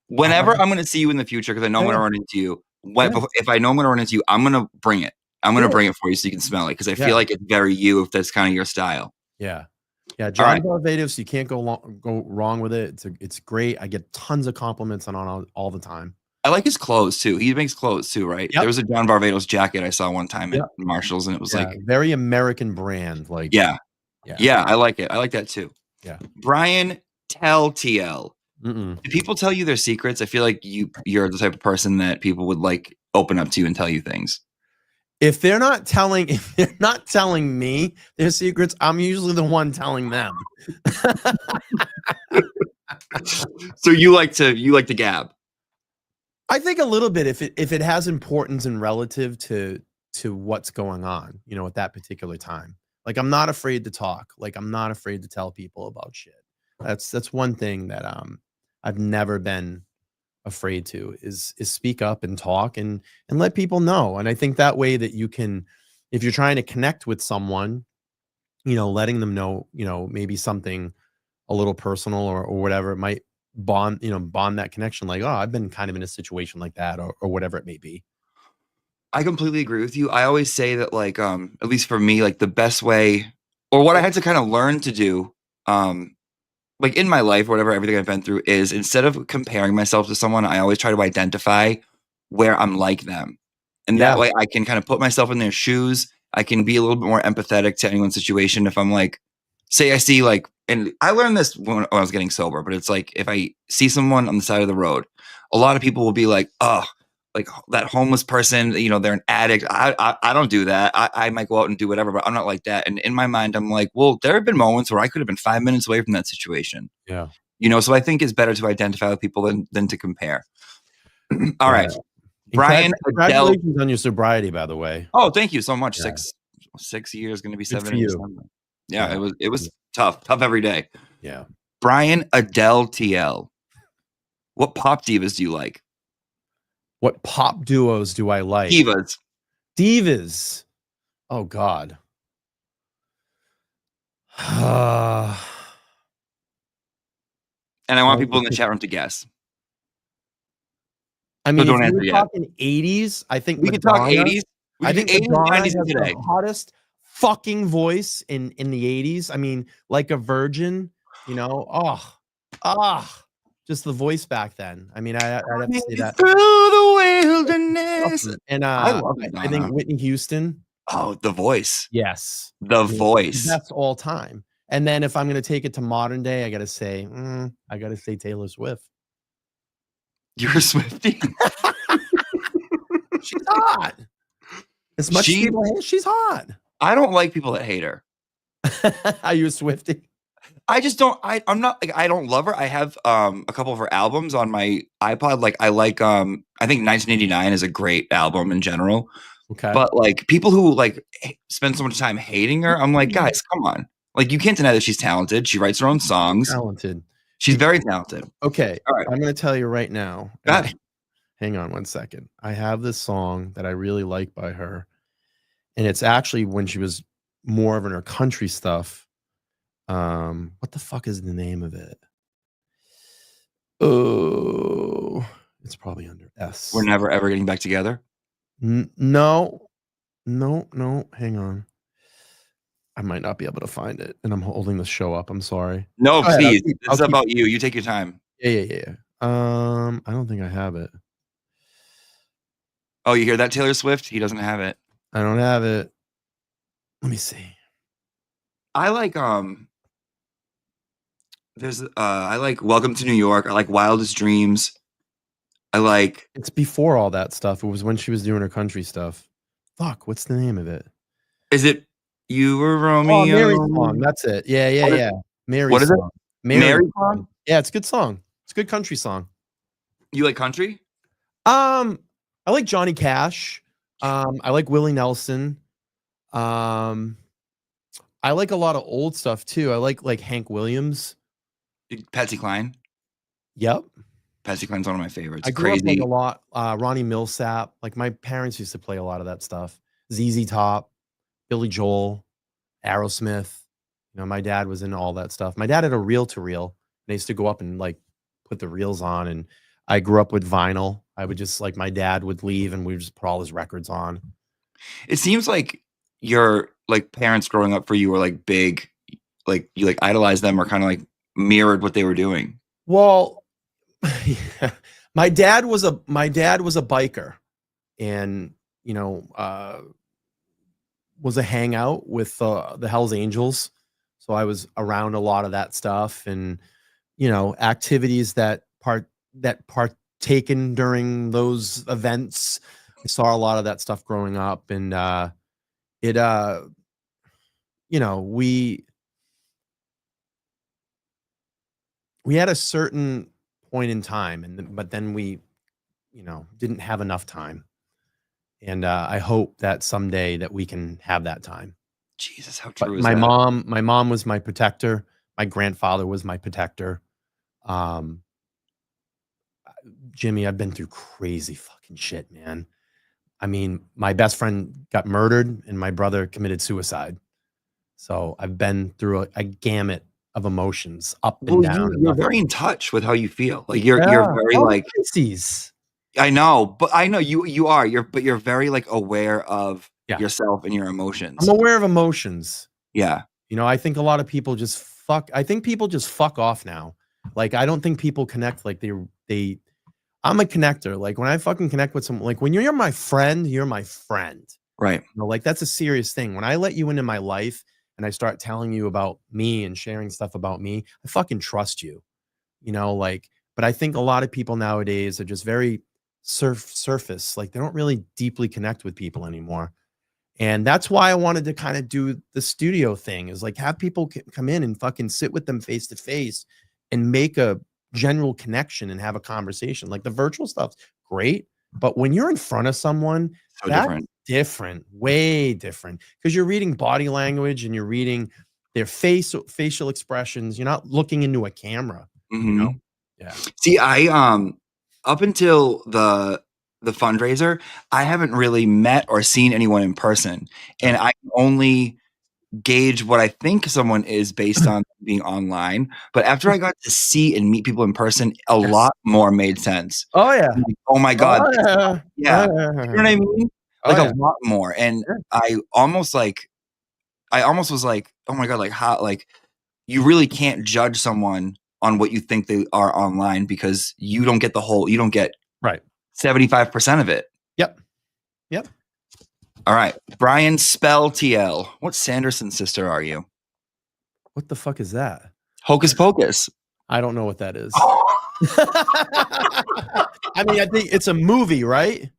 Whenever I'm going to see you in the future, because I know I'm going to run into you. If I know I'm going to run into you, I'm going to bring it. I'm going to bring it for you so you can smell it, because I feel like it's very you, if that's kind of your style. Yeah. Yeah. John Varvatos, you can't go wrong with it. It's great. I get tons of compliments on all the time. I like his clothes too. He makes clothes too, right? Yep. There was a John Varvatos jacket I saw one time at Marshall's, and it was like very American brand. Like yeah, I like it. I like that too. Yeah. Brian Teltiel. Do people tell you their secrets? I feel like you're the type of person that people would like open up to you and tell you things. If they're not telling me their secrets, I'm usually the one telling them. So you like to gab? I think a little bit if it has importance and relative to what's going on, at that particular time. Like, I'm not afraid to talk. Like, I'm not afraid to tell people about shit. That's one thing that I've never been afraid to is speak up and talk and let people know. And I think that way that you can, if you're trying to connect with someone, letting them know, maybe something a little personal or whatever, it might bond that connection. Like, oh, I've been kind of in a situation like that or whatever it may be. I completely agree with you. I always say that, like, at least for me, like the best way, or what I had to kind of learn to do, like in my life, whatever everything I've been through is instead of comparing myself to someone, I always try to identify where I'm like them. And that way I can kind of put myself in their shoes. I can be a little bit more empathetic to anyone's situation. If I'm like, say I see like, and I learned this when I was getting sober, but it's like, if I see someone on the side of the road, a lot of people will be like, oh, like that homeless person, you know, they're an addict. I don't do that. I might go out and do whatever, but I'm not like that. And in my mind, I'm like, well, there have been moments where I could have been 5 minutes away from that situation. Yeah. You know, so I think it's better to identify with people than to compare. All right. Brian Congratulations on your sobriety, by the way. Oh, thank you so much. Yeah. 6 years, going to be Good 7 for in you. December. Yeah, it was tough every day. Yeah. Brian Adele TL. What pop divas do you like? What pop duos do I like? Divas. Oh God. And I want people in the chat room to guess. I mean, don't if answer we're yet. talking 80s, I think We Madonna, can talk 80s. I think 80s, Madonna 90s has and today. the hottest fucking voice in the 80s. I mean, like a virgin, you know. Just the voice back then. I mean, I'd have to say that. Through the wilderness. And I love Madonna. I think Whitney Houston. Oh, the voice. Yes. The voice. That's all time. And then if I'm going to take it to modern day, I got to say Taylor Swift. You're a Swiftie. She's hot. As much as people hate, she's hot. I don't like people that hate her. Are you a Swiftie? I just don't. I'm not like I don't love her. I have a couple of her albums on my iPod. Like I like I think 1989 is a great album in general. Okay. But like people who like spend so much time hating her, I'm like, guys, come on. Like you can't deny that she's talented. She writes her own songs. Talented. She's very talented. Okay. All right. I'm going to tell you right now. Hang on one second. I have this song that I really like by her. And it's actually when she was more of in her country stuff. What the fuck is the name of it? Oh, it's probably under S. We're never ever getting back together. No. Hang on. I might not be able to find it, and I'm holding the show up. I'm sorry. No, please. This is about you. You take your time. Yeah. I don't think I have it. Oh, you hear that, Taylor Swift? He doesn't have it. I don't have it. Let me see. I like I like Welcome to New York. I like Wildest Dreams. I like It's before all that stuff. It was when she was doing her country stuff. Fuck, what's the name of it? Is it You Were Romeo? Oh, Mary Song. That's it. Yeah. Mary What is Song. it? Mary Song? Yeah, it's a good song. It's a good country song. You like country? I like Johnny Cash. I like Willie Nelson. I like a lot of old stuff too. I like Hank Williams. Patsy Cline. Yep. Patsy Cline's one of my favorites. I grew Crazy. up like a lot. Ronnie Millsap. Like my parents used to play a lot of that stuff. ZZ Top, Billy Joel, Aerosmith. You know, my dad was into all that stuff. My dad had a reel-to-reel. And I used to go up and like put the reels on. And I grew up with vinyl. I would just like my dad would leave and we would just put all his records on. It seems like your like parents growing up for you were like big, like you like idolized them or kind of like mirrored what they were doing. Well, yeah. My dad was a biker, and you know, was a hangout with the Hells Angels. So I was around a lot of that stuff, and you know, activities that partaken during those events. I saw a lot of that stuff growing up, and you know, we had a certain point in time, but then we, you know, didn't have enough time, and I hope that someday that we can have that time. Jesus, how true But is my that? mom was my protector. My grandfather was my protector. Jimmy, I've been through crazy fucking shit, man. I mean, my best friend got murdered and my brother committed suicide. So I've been through a gamut of emotions, up and down. You're very in touch with how you feel. Like you're very like Pisces. I know, but I know you are. You're very like aware of yourself and your emotions. I'm aware of emotions. Yeah. You know, I think a lot of people just I think people just fuck off now. Like, I don't think people connect like they I'm a connector. Like, when I fucking connect with someone, like when you're my friend, you're my friend. Right. You know, like that's a serious thing. When I let you into my life and I start telling you about me and sharing stuff about me, I fucking trust you. You know, like, but I think a lot of people nowadays are just very surface. Like, they don't really deeply connect with people anymore. And that's why I wanted to kind of do the studio thing, is like have people come in and fucking sit with them face to face and make a general connection and have a conversation. Like, the virtual stuff's great, but when you're in front of someone, So that's different. way different, because you're reading body language and you're reading their facial expressions. You're not looking into a camera, you know? Yeah. See, I up until the fundraiser, I haven't really met or seen anyone in person, and I can only gauge what I think someone is based on being online. But after I got to see and meet people in person, a lot more made sense. Oh yeah. Like, oh my God. Oh, Yeah. yeah. You know what I mean? Like a lot more. And I almost was like, oh my God, like how, like, you really can't judge someone on what you think they are online, because you don't get you don't get Right. 75% of it. Yep. All right. Brian Spell TL. What Sanderson sister are you? What the fuck is that? Hocus Pocus. I don't know what that is. I mean, I think it's a movie, right?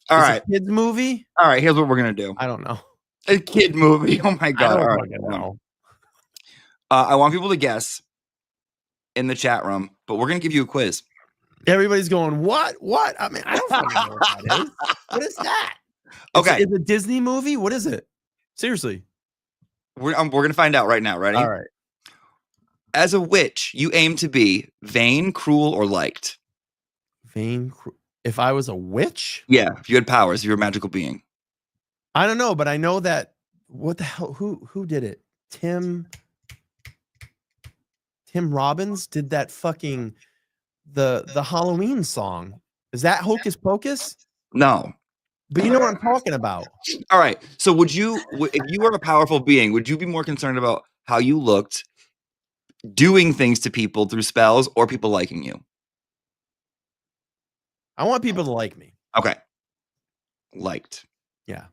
All It's right. a kids movie. All right. Here's what we're going to do. I don't know. A kid movie. Oh my God. I All don't right. fucking know. I want people to guess in the chat room, but we're going to give you a quiz. Everybody's going, what? I mean, I don't fucking know what that is. What is that? Okay. It's a Disney movie? What is it? Seriously. We're going to find out right now. Ready? All right. As a witch, you aim to be vain, cruel, or liked. If I was a witch? Yeah. If you had powers, if you're a magical being. I don't know, but I know that. What the hell? Who did it? Tim Robbins did that fucking the Halloween song. Is that Hocus Pocus? No. But you know what I'm talking about. All right. So if you were a powerful being, would you be more concerned about how you looked, doing things to people through spells, or people liking you? I want people to like me. Okay. Liked. Yeah.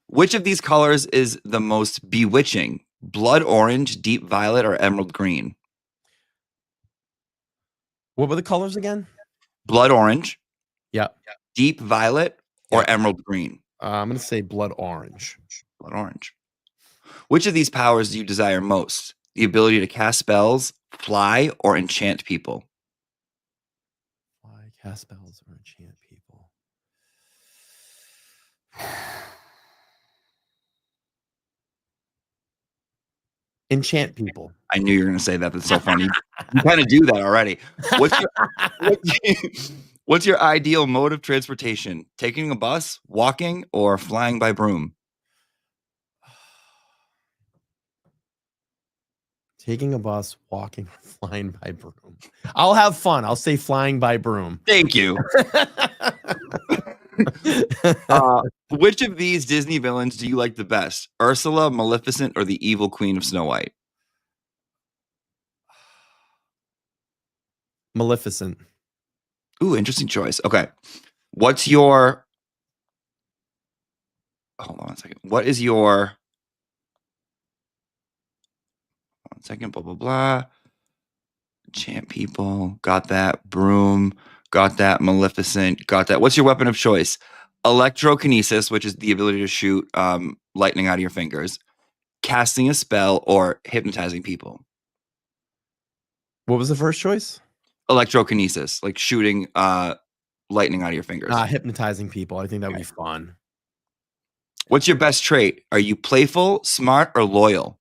Which of these colors is the most bewitching? Blood orange, deep violet, or emerald green? What were the colors again? Blood orange. Yeah. Deep violet, or emerald green? I'm going to say blood orange. Blood orange. Which of these powers do you desire most? The ability to cast spells, fly, or enchant people? Fly, cast spells, or enchant people. Enchant people. I knew you were going to say that. That's so funny. You kind of do that already. What's your ideal mode of transportation? Taking a bus, walking, or flying by broom? Taking a bus, walking, or flying by broom. I'll have fun. I'll say flying by broom. Thank you. Which of these Disney villains do you like the best? Ursula, Maleficent, or the evil Queen of Snow White? Maleficent. Ooh, interesting choice. Okay. What's your... Hold on one second. What is your... One second, blah, blah, blah. Chant people. Got that. Broom. Got that. Maleficent. Got that. What's your weapon of choice? Electrokinesis, which is the ability to shoot lightning out of your fingers. Casting a spell, or hypnotizing people. What was the first choice? Electrokinesis, like shooting lightning out of your fingers. Hypnotizing people. I think that would be fun. What's your best trait? Are you playful, smart, or loyal?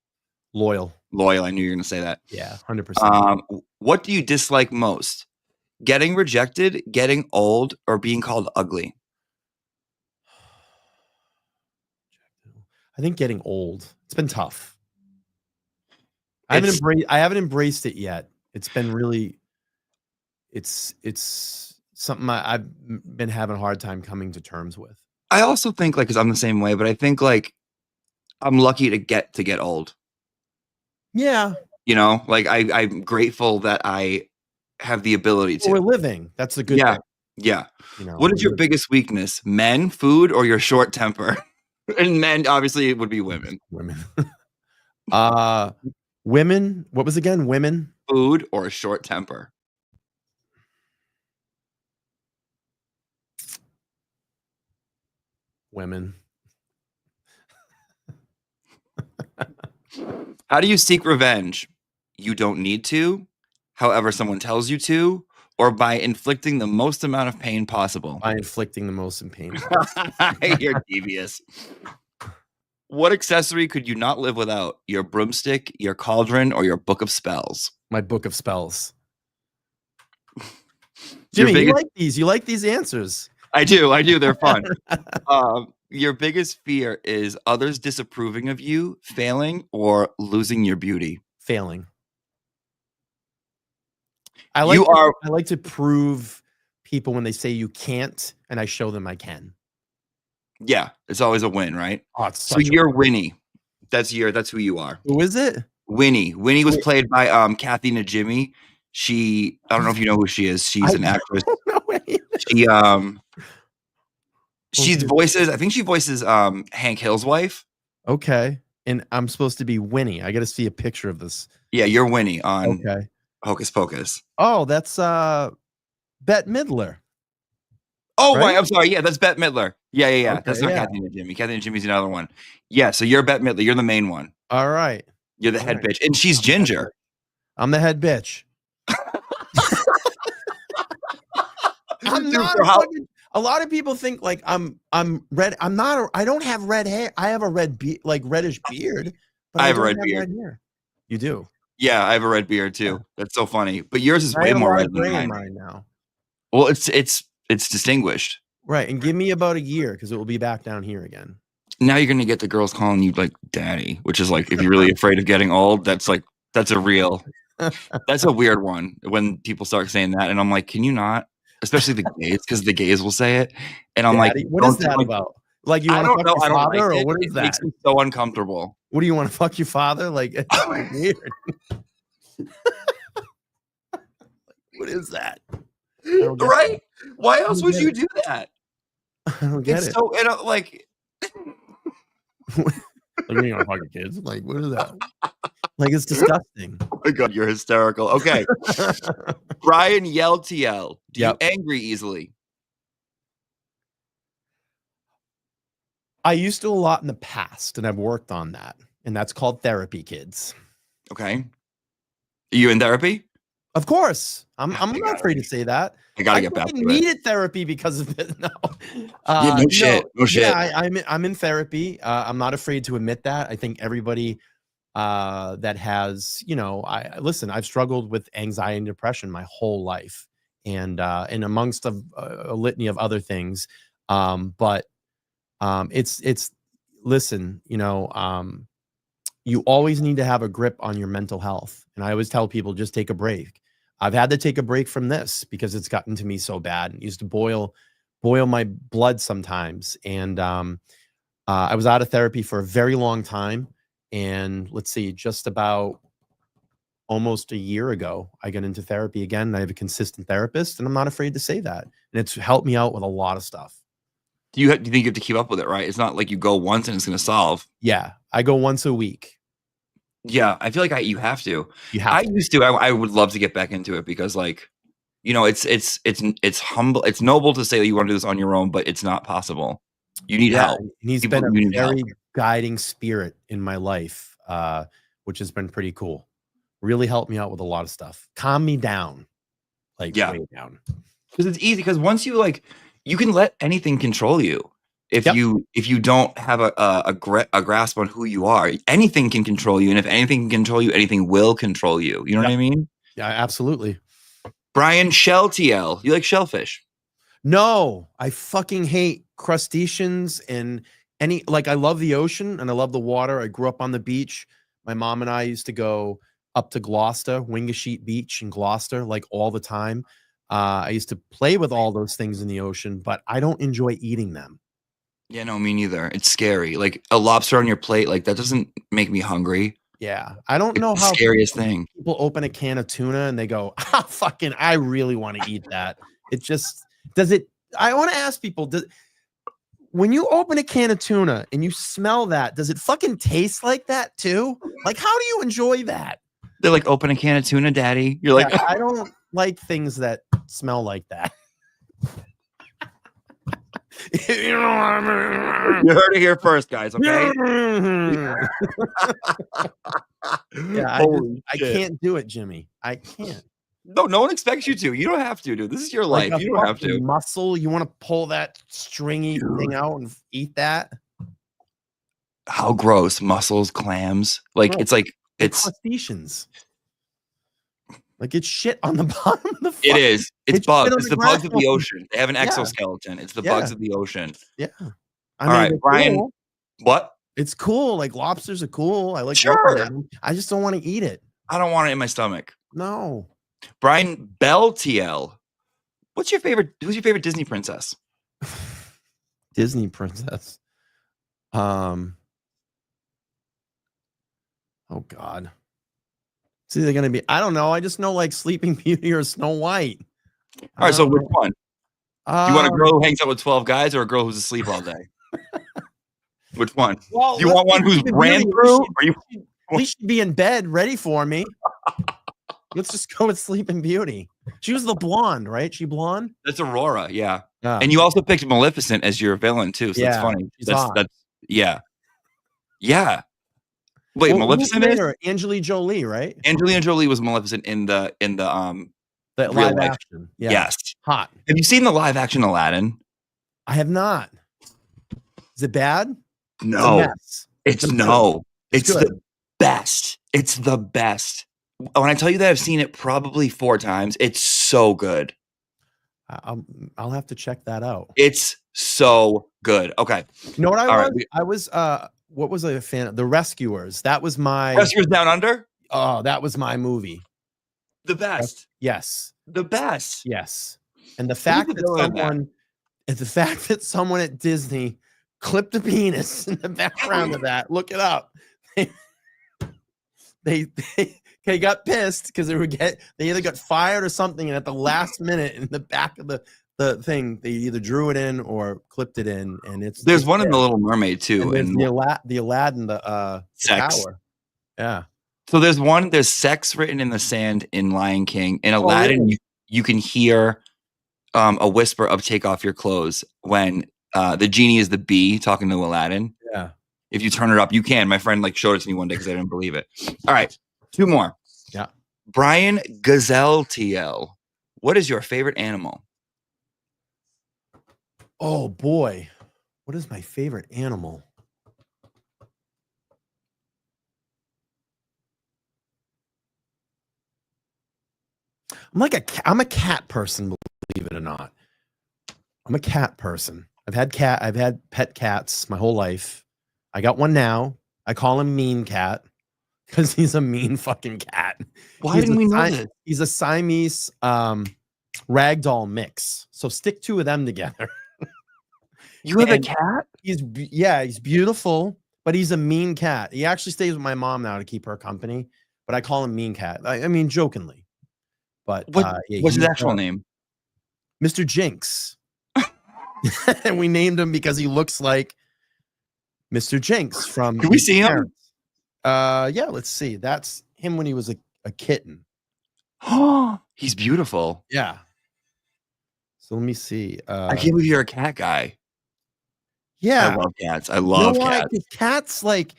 Loyal. Loyal. I knew you were going to say that. Yeah, 100%. What do you dislike most? Getting rejected, getting old, or being called ugly? I think getting old. It's been tough. I haven't embraced it yet. It's been really. It's something I've been having a hard time coming to terms with. I also think, like, because I'm the same way, but I think, like, I'm lucky to get old. Yeah. You know, like I'm grateful that I have the ability Well, we're to. living. That's a good Yeah. thing. Yeah. You know, What we're is your living. biggest weakness? Men, food, or your short temper? And men, obviously, it would be women. Women. Women. What was again? Women. Food or a short temper? Women. How do you seek revenge? You don't need to, however, someone tells you to, or by inflicting the most amount of pain possible. By inflicting the most in pain. You're devious. What accessory could you not live without? Your broomstick, your cauldron, or your book of spells? My book of spells. Your Jimmy, biggest- you like these? You like these answers? I do. They're fun. Your biggest fear is others disapproving of you, failing, or losing your beauty. Failing. I like to prove people when they say you can't, and I show them I can. Yeah, it's always a win, right? Oh, it's So such you're Winnie. That's who you are. Who is it? Winnie. Winnie was played by Kathy Najimy. I don't know if you know who she is. She's an actress. No way. She voices, I think she voices Hank Hill's wife. Okay. And I'm supposed to be Winnie. I got to see a picture of this. Yeah, you're Winnie on Okay. Hocus Pocus. Oh, that's Bette Midler. Oh, Right? I'm sorry. Yeah, that's Bette Midler. Yeah. Okay, That's not yeah. Kathy Najimy. Kathy Najimy's another one. Yeah, so you're Bette Midler. You're the main one. All right. You're the head bitch. And she's ginger. I'm the head bitch. I'm Dude, not a lot of people think like I'm red. I don't have red hair. I have a reddish beard. But I have a don't red beard. hair. You do. Yeah, I have a red beard too. That's so funny. But yours is I way have a more lot red of than gray in mine. mine now. Well, it's distinguished. Right. And give me about a year because it will be back down here again. Now you're gonna get the girls calling you like daddy, which is like if you're really afraid of getting old, that's a weird one when people start saying that. And I'm like, can you not? Especially the gays, because the gays will say it. And I'm Daddy? like, what is that about? Like you want to fuck your father, or what is It that? makes me so uncomfortable. What do you want to fuck your father? Like it's weird. What is that? Right? Why else would you do that? I don't get It's it. so like Like, you know, fucking kids. Like, what is that? Like, it's disgusting. oh my god, you're hysterical. Okay. Brian YLTL. Do Yep. you angry easily? I used to a lot in the past, and I've worked on that. And that's called therapy, kids. Okay. Are you in therapy? Of course. I'm not afraid to say that. I gotta get back to it. needed therapy because of it. No. Yeah, no shit. Yeah, I'm in therapy. I'm not afraid to admit that. I think everybody that has, I've struggled with anxiety and depression my whole life, and amongst a litany of other things. Listen, you always need to have a grip on your mental health. And I always tell people, just take a break. I've had to take a break from this because it's gotten to me so bad. It used to boil my blood sometimes. And I was out of therapy for a very long time. And let's see, just about almost a year ago, I got into therapy again. I have a consistent therapist, and I'm not afraid to say that. And it's helped me out with a lot of stuff. Do you think you have to keep up with it, right? It's not like you go once and it's going to solve. Yeah, I go once a week. Yeah, I feel like you have to. You have I to. used to. I would love to get back into it because, like, it's humble. It's noble to say that you want to do this on your own, but it's not possible. You need help. And he's People been a need very help. guiding spirit in my life, which has been pretty cool. Really helped me out with a lot of stuff. Calm me down, way down. Because it's easy. Because once you can let anything control you. If you don't have a grasp on who you are, anything can control you. And if anything can control you, anything will control you. You know what I mean? Yeah, absolutely. Brian Shell-TL. You like shellfish? No, I fucking hate crustaceans and I love the ocean and I love the water. I grew up on the beach. My mom and I used to go up to Gloucester, Wingasheet Beach in Gloucester, like all the time. I used to play with all those things in the ocean, but I don't enjoy eating them. Yeah, no, me neither. It's scary. Like a lobster on your plate, like that doesn't make me hungry. Yeah, I don't It's know the how scariest thing. people open a can of tuna and they go, ah, fucking, I really want to eat that. It just does it. I want to ask people, when you open a can of tuna and you smell that, does it fucking taste like that too? Like, how do you enjoy that? They're like, open a can of tuna, daddy. You're like, I don't like things that smell like that. You know what I mean? you heard it here first, guys. Okay. Yeah, I can't do it, Jimmy. I can't. No one expects you to. You don't have to, dude. This is your Like life. a You don't have fucking to. muscle. You want to pull that stringy thing out and eat that? How gross. Mussels, clams. Like, Right. it's like, They're it's, crustaceans. Like it's shit on the bottom of the it fuck. is. It's It's bugs. shit on It's the the bugs of the ground. ocean. They have an Yeah. exoskeleton. It's the Yeah. bugs of the ocean. Yeah. I All mean, right, they're Brian. cool. What? It's cool. Like lobsters are cool. I like Sure. looking at them. I just don't want to eat it. I don't want it in my stomach. No. Brian Bell TL. Who's your favorite Disney princess? Disney princess. Oh God. It's either gonna be, I don't know. I just know like Sleeping Beauty or Snow White. All right, so which one? Do you want a Um, girl who hangs out with 12 guys or a girl who's asleep all day? Which one? well, Do you want one who's Sleeping ran Beauty, through? Or you at least she'd be in bed ready for me. Let's just go with Sleeping Beauty. She was the blonde, right? She blonde? That's Aurora, yeah. Yeah. And you also picked Maleficent as your villain too, so that's Yeah, funny. she's hot. That's yeah. Yeah. Wait, Well, who Maleficent played is? her? Angelina Jolie, right? Angelina Jolie was Maleficent in the That real live life. action. Yeah. Yes. Hot. Have you seen the live action Aladdin? I have not. Is it bad? No. Yes. It's It's no. good. It's the best. It's the best. When I tell you that I've seen it probably 4 times, it's so good. I'll have to check that out. It's so good. Okay. You know what I All was? right, I was what was I a fan of? The Rescuers. That was my Rescuers Down Under? that was my movie. The best. Yes. The best. Yes. And the fact that someone at Disney clipped a penis in the background of that, look it up. They got pissed because they either got fired or something, and at the last minute in the back of the thing, they either drew it in or clipped it in, and There's one in The Little Mermaid too, and and the Aladdin, the sex. tower. Yeah. So there's sex written in the sand in Lion King. In Aladdin, really? you can hear a whisper of "take off your clothes" when the genie is the bee talking to Aladdin. Yeah. If you turn it up, you can. My friend showed it to me one day because I didn't believe it. All right, 2 more. Yeah. Brian Gazelle TL. What is your favorite animal? Oh boy. What is my favorite animal? I'm a cat person, believe it or not. I'm a cat person. I've had pet cats my whole life. I got one now. I call him Mean Cat because he's a mean fucking cat. Why didn't we know this? He's a Siamese ragdoll mix. So stick 2 of them together. You have a cat? He's beautiful, but he's a mean cat. He actually stays with my mom now to keep her company, but I call him Mean Cat. I mean, jokingly. But What's his actual name? Mr. Jinx. And we named him because he looks like Mr. Jinx from. Can we see him? Yeah, let's see. That's him when he was a kitten. Oh, he's beautiful. Yeah. So let me see. I can't believe you're a cat guy. Yeah. I love cats. I love cats. 'Cause cats, like,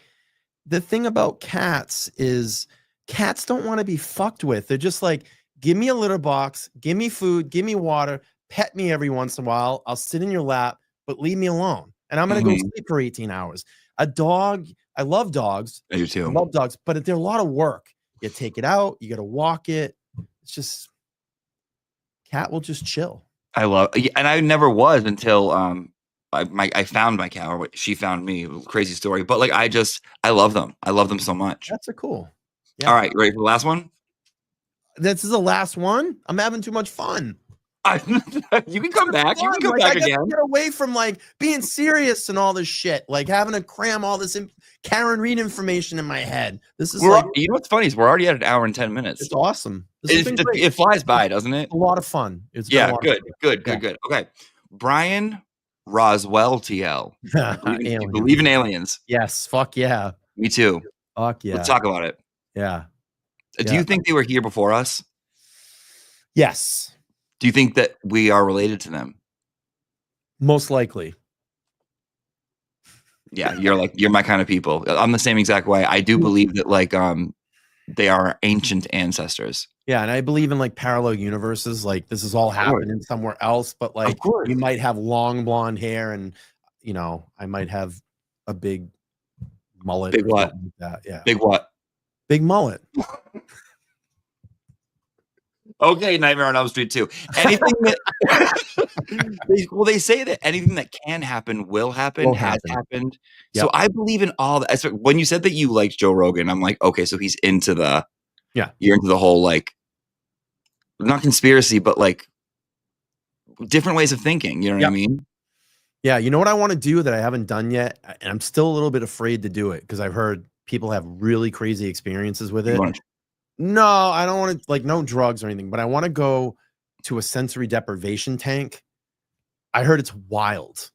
the thing about cats is cats don't want to be fucked with. They're just like, give me a litter box, give me food, give me water, pet me every once in a while. I'll sit in your lap, but leave me alone. And I'm going to go sleep for 18 hours. A dog, I love dogs. I do too. I love dogs, but they're a lot of work. You take it out, you got to walk it. It's just, cat will just chill. I love, and I never was until I found my cat, or she found me. Crazy story, but like I love them. I love them so much. That's a cool. Yeah. All right, ready for the last one? This is the last one. I'm having too much fun. You can come back. You can come Like, back I get again. to get away from like being serious and all this shit, like having to cram all this Karen Reed information in my head. This is like, You know what's funny is we're already at an hour and 10 minutes. it's awesome. This has been great. It flies by, doesn't it? A lot of fun. It's been a lot Good, of fun. good. Okay. Brian Roswell TL. You believe in aliens. Yes. Fuck yeah. Me too. Fuck yeah. Let's talk about it. Yeah. Do you think they were here before us? Yes. Do you think that we are related to them? Most likely. Yeah, you're my kind of people. I'm the same exact way. I do believe that like they are ancient ancestors. Yeah, and I believe in like parallel universes. Like this is all happening somewhere else, but like you might have long blonde hair, and you know, I might have a big mullet. Big what? Like that. Yeah. Big what? Big mullet. Okay, Nightmare on Elm Street 2. Anything that they say that anything that can happen will happen, has happened. Yep. So I believe in all that. So when you said that you liked Joe Rogan, I'm like, okay, so he's into you're into the whole like not conspiracy, but like different ways of thinking. You know what I mean? Yeah, you know what I want to do that I haven't done yet, and I'm still a little bit afraid to do it because I've heard people have really crazy experiences with it. No, I don't want to, like, no drugs or anything, but I want to go to a sensory deprivation tank. I heard it's wild,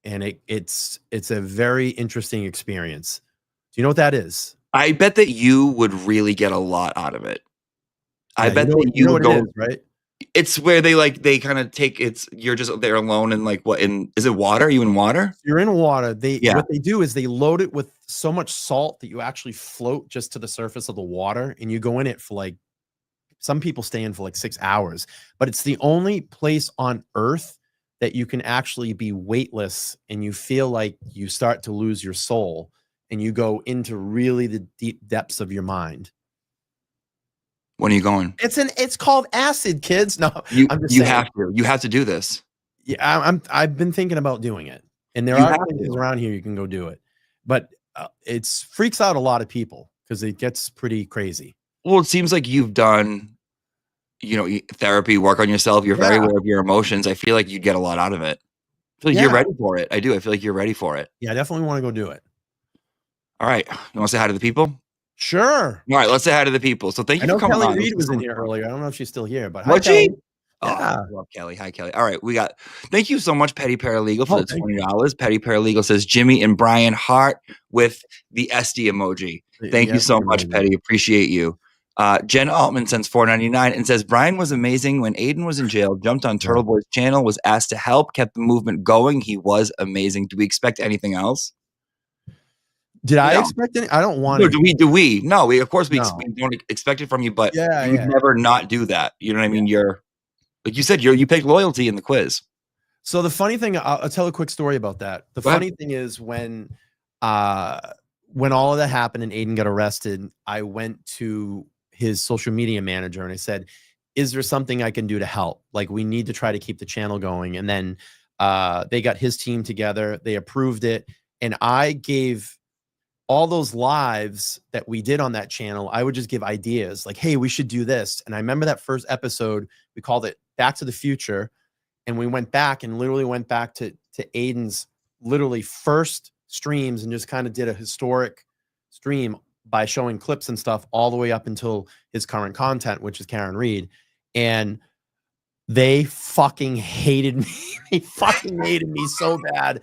and it's a very interesting experience. Do you know what that is? I bet that you would really get a lot out of it. Yeah, I bet that you would go, right? It's where they kind of take you're just there alone in like is it water? Are you in water? You're in water. What they do is they load it with so much salt that you actually float just to the surface of the water, and you go in it for like, some people stay in for like 6 hours, but it's the only place on earth that you can actually be weightless and you feel like you start to lose your soul and you go into really the deep depths of your mind. When are you going? It's called acid, kids. No, you have to do this. Yeah, I've been thinking about doing it, and there are places around here you can go do it, but it freaks out a lot of people because it gets pretty crazy. Well, it seems like you've done, therapy, work on yourself. You're very aware of your emotions. I feel like you'd get a lot out of it. I feel like you're ready for it. I do. I feel like you're ready for it. Yeah, I definitely want to go do it. All right. You want to say hi to the people? Sure. All right, let's say hi to the people. So thank you for coming on. Kelly Reed was in here earlier. I don't know if she's still here, but hi, Kelly. Oh, I love Kelly. Hi, Kelly. All right, thank you so much, Petty Paralegal, for the $20. Petty Paralegal says Jimmy and Brian heart with the SD emoji. Thank you so much, Petty. Appreciate you. Jen Altman sends $4.99 and says Brian was amazing when Aiden was in jail, jumped on Turtle Boy's channel, was asked to help, kept the movement going. He was amazing. Do we expect anything else? Did I expect any? I don't want to. Do we? No, we don't expect it from you, but you would never not do that. You know what I mean? You're, like you said, you picked loyalty in the quiz. So the funny thing, I'll tell a quick story about that. The funny thing is when all of that happened and Aiden got arrested, I went to his social media manager and I said, is there something I can do to help? Like, we need to try to keep the channel going. And then they got his team together, they approved it, and I gave all those lives that we did on that channel, I would just give ideas like, hey, we should do this. And I remember that first episode, we called it Back to the Future. And we went back and literally went back to Aiden's literally first streams and just kind of did a historic stream by showing clips and stuff all the way up until his current content, which is Karen Reed. And they fucking hated me. They fucking hated me so bad.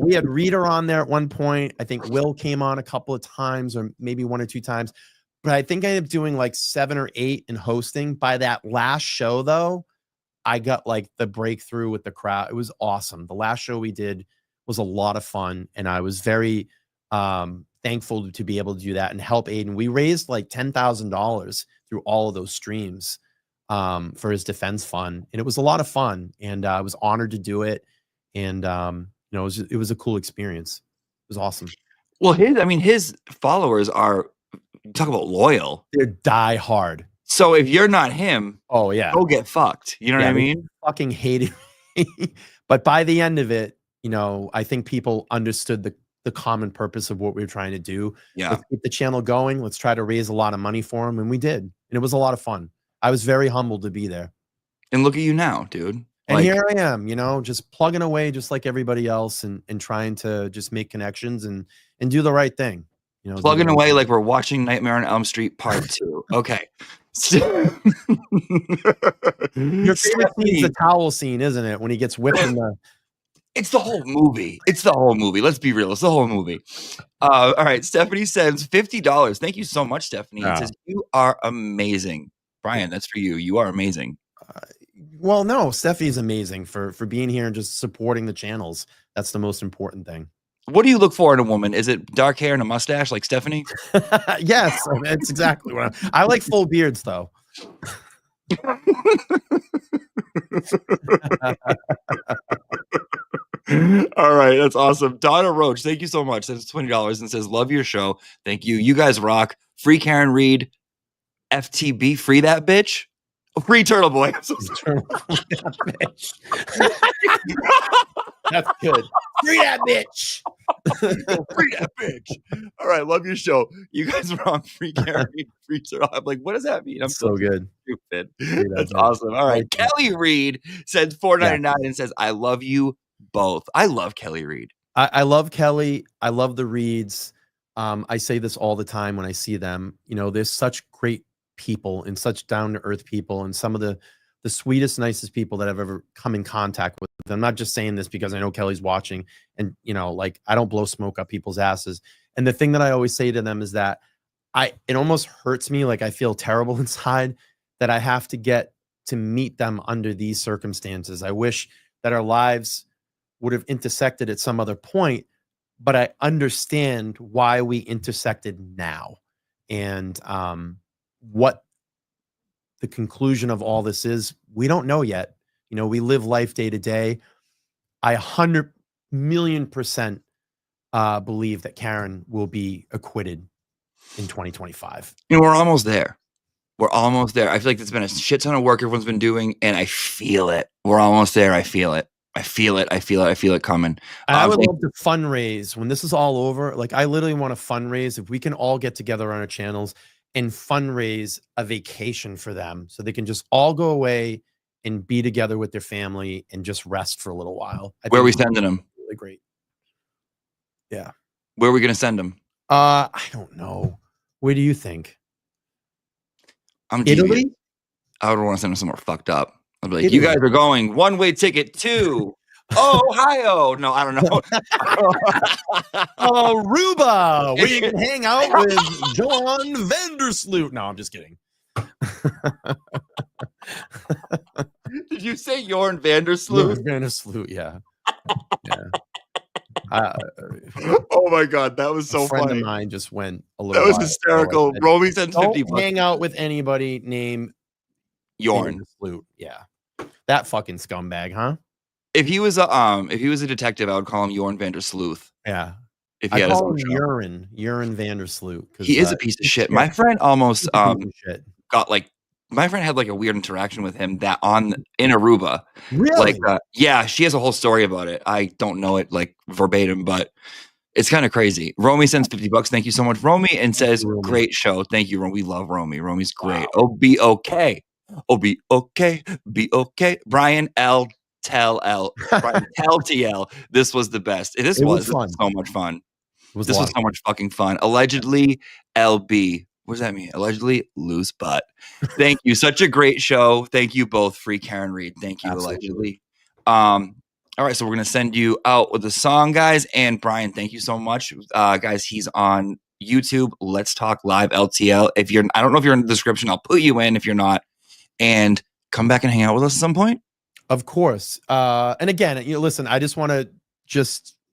We had Reader on there at one point. I think Will came on a couple of times, or maybe 1 or 2 times. But I think I ended up doing like 7 or 8 in hosting. By that last show, though, I got like the breakthrough with the crowd. It was awesome. The last show we did was a lot of fun, and I was very thankful to be able to do that and help Aiden. We raised like $10,000 through all of those streams for his defense fund, and it was a lot of fun. And I was honored to do it. And it was a cool experience. It was awesome. Well, his followers are, talk about loyal. They're die hard. So if you're not him, go get fucked. You know what I mean? Fucking hated me. But by the end of it, I think people understood the common purpose of what we were trying to do. Yeah. Let's keep the channel going. Let's try to raise a lot of money for him. And we did. And it was a lot of fun. I was very humbled to be there. And look at you now, dude. And here I am, just plugging away just like everybody else and trying to just make connections and do the right thing. Plugging away like we're watching Nightmare on Elm Street Part 2. Okay. Your favorite scene is the towel scene, isn't it? When he gets whipped in the... It's the whole movie. It's the whole movie. Let's be real. It's the whole movie. All right. Stephanie sends $50. Thank you so much, Stephanie. It says, you are amazing. Brian, that's for you. You are amazing. Well, no, Stephanie's amazing for being here and just supporting the channels. That's the most important thing. What do you look for in a woman? Is it dark hair and a mustache like Stephanie? Yes, that's exactly what I like. Full beards, though. All right, that's awesome. Donna Roach, thank you so much. That's $20 and says, love your show. Thank you. You guys rock. Free Karen Reed. FTB, free that bitch. Free Turtle Boy. I'm so sorry. That's good. Free that bitch. Free that bitch. All right, love your show. You guys are on Free Karen Reed, Free Turtle. I'm like, what does that mean? I'm so good. Stupid. That's awesome. All right, Kelly Reed says $4.99 and says, I love you both. I love Kelly Reed. I love Kelly. I love the Reeds. I say this all the time when I see them. There's such great people and such down-to-earth people and some of the sweetest, nicest people that I've ever come in contact with. I'm not just saying this because I know Kelly's watching and, I don't blow smoke up people's asses. And the thing that I always say to them is that it almost hurts me. Like I feel terrible inside that I have to get to meet them under these circumstances. I wish that our lives would have intersected at some other point, but I understand why we intersected now. And, what the conclusion of all this is, we don't know yet. We live life day to day. I 100,000,000% believe that Karen will be acquitted in 2025. We're almost there. We're almost there. I feel like there's been a shit ton of work everyone's been doing, and I feel it. We're almost there. I feel it. I feel it. I feel it. I feel it coming. I would love to fundraise when this is all over. Like I literally want to fundraise. If we can all get together on our channels and fundraise a vacation for them so they can just all go away and be together with their family and just rest for a little while. Where are we sending them? Really great. Yeah. Where are we going to send them? I don't know. Where do you think? Italy? I would want to send them somewhere fucked up. I'd be like, you guys are going one-way ticket to Ohio. No, I don't know. Aruba, where you can hang out with John Vandersloot. No, I'm just kidding. Did you say Jorn Vandersloot? Vandersloot, yeah. Oh my God, that was so a friend funny. Of mine just went a little. That was hysterical. Romy sends $50. Don't hang out with anybody named Jorn Vandersloot. Yeah, that fucking scumbag, huh? If he was a detective, I would call him Jorn Vandersloot. Yeah. If he had his own Urine Vandersloot. He is a piece of shit. My friend almost got like. My friend had like a weird interaction with him in Aruba. Really? Like, yeah, she has a whole story about it. I don't know it like verbatim, but it's kind of crazy. Romy sends $50. Thank you so much, Romy, and says, "Great show. Thank you, Romy. We love Romy. Romy's great. Wow. Oh, be okay. Oh, be okay. Be okay." Brian L. Tell L. Brian Tell TL. This was the best. This was so much fun. This was so much fucking fun. Allegedly, LB. What does that mean? Allegedly, loose butt. Thank you. Such a great show. Thank you both, Free Karen Reed. Thank you, Absolutely. Allegedly. All right, so we're going to send you out with a song, guys. And Brian, thank you so much. Guys, he's on YouTube. Let's Talk Live LTL. I don't know if you're in the description. I'll put you in if you're not. And come back and hang out with us at some point. Of course. And again, listen, I just want to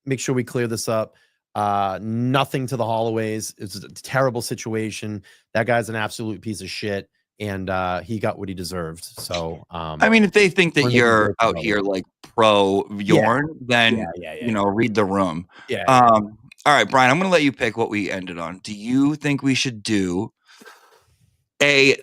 make sure we clear this up. Nothing to the Holloways. It's a terrible situation. That guy's an absolute piece of shit, and he got what he deserved. So I mean, if they think that you're out here like pro Jorn, then read the room. All right, Brian, I'm gonna let you pick what we ended on. Do you think we should do a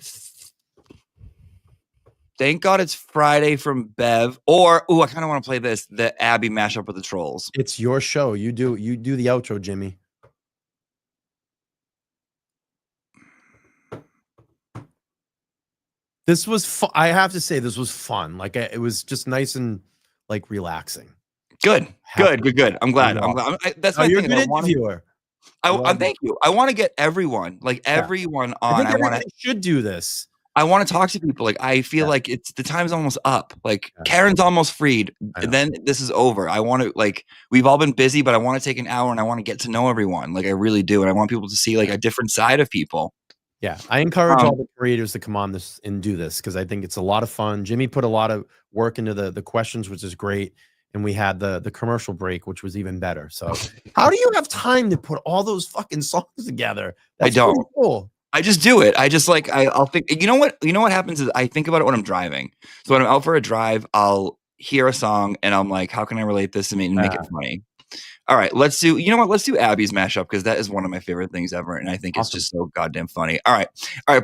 Thank God It's Friday from Bev, or I kind of want to play the Abby mashup with the Trolls? It's your show. You do the outro, Jimmy. This was I have to say, this was fun. Like it was just nice and like relaxing. Good. I'm glad. That's my you're thing. a good interviewer. Thank you. I want to get everyone, everyone on. I think should do this. I want to talk to people. Like I feel like it's the time's almost up. Like Karen's almost freed. And then this is over. I want to we've all been busy, but I want to take an hour and I want to get to know everyone. Like I really do. And I want people to see a different side of people. Yeah. I encourage all the creators to come on this and do this because I think it's a lot of fun. Jimmy put a lot of work into the questions, which is great. And we had the commercial break, which was even better. So how do you have time to put all those fucking songs together? That's I don't. really cool. I just do it. I just I'll think, you know what happens is I think about it when I'm driving. So when I'm out for a drive, I'll hear a song and I'm like, how can I relate this to me and make it funny? All right, let's do Abby's mashup because that is one of my favorite things ever. And I think it's just so goddamn funny. All right,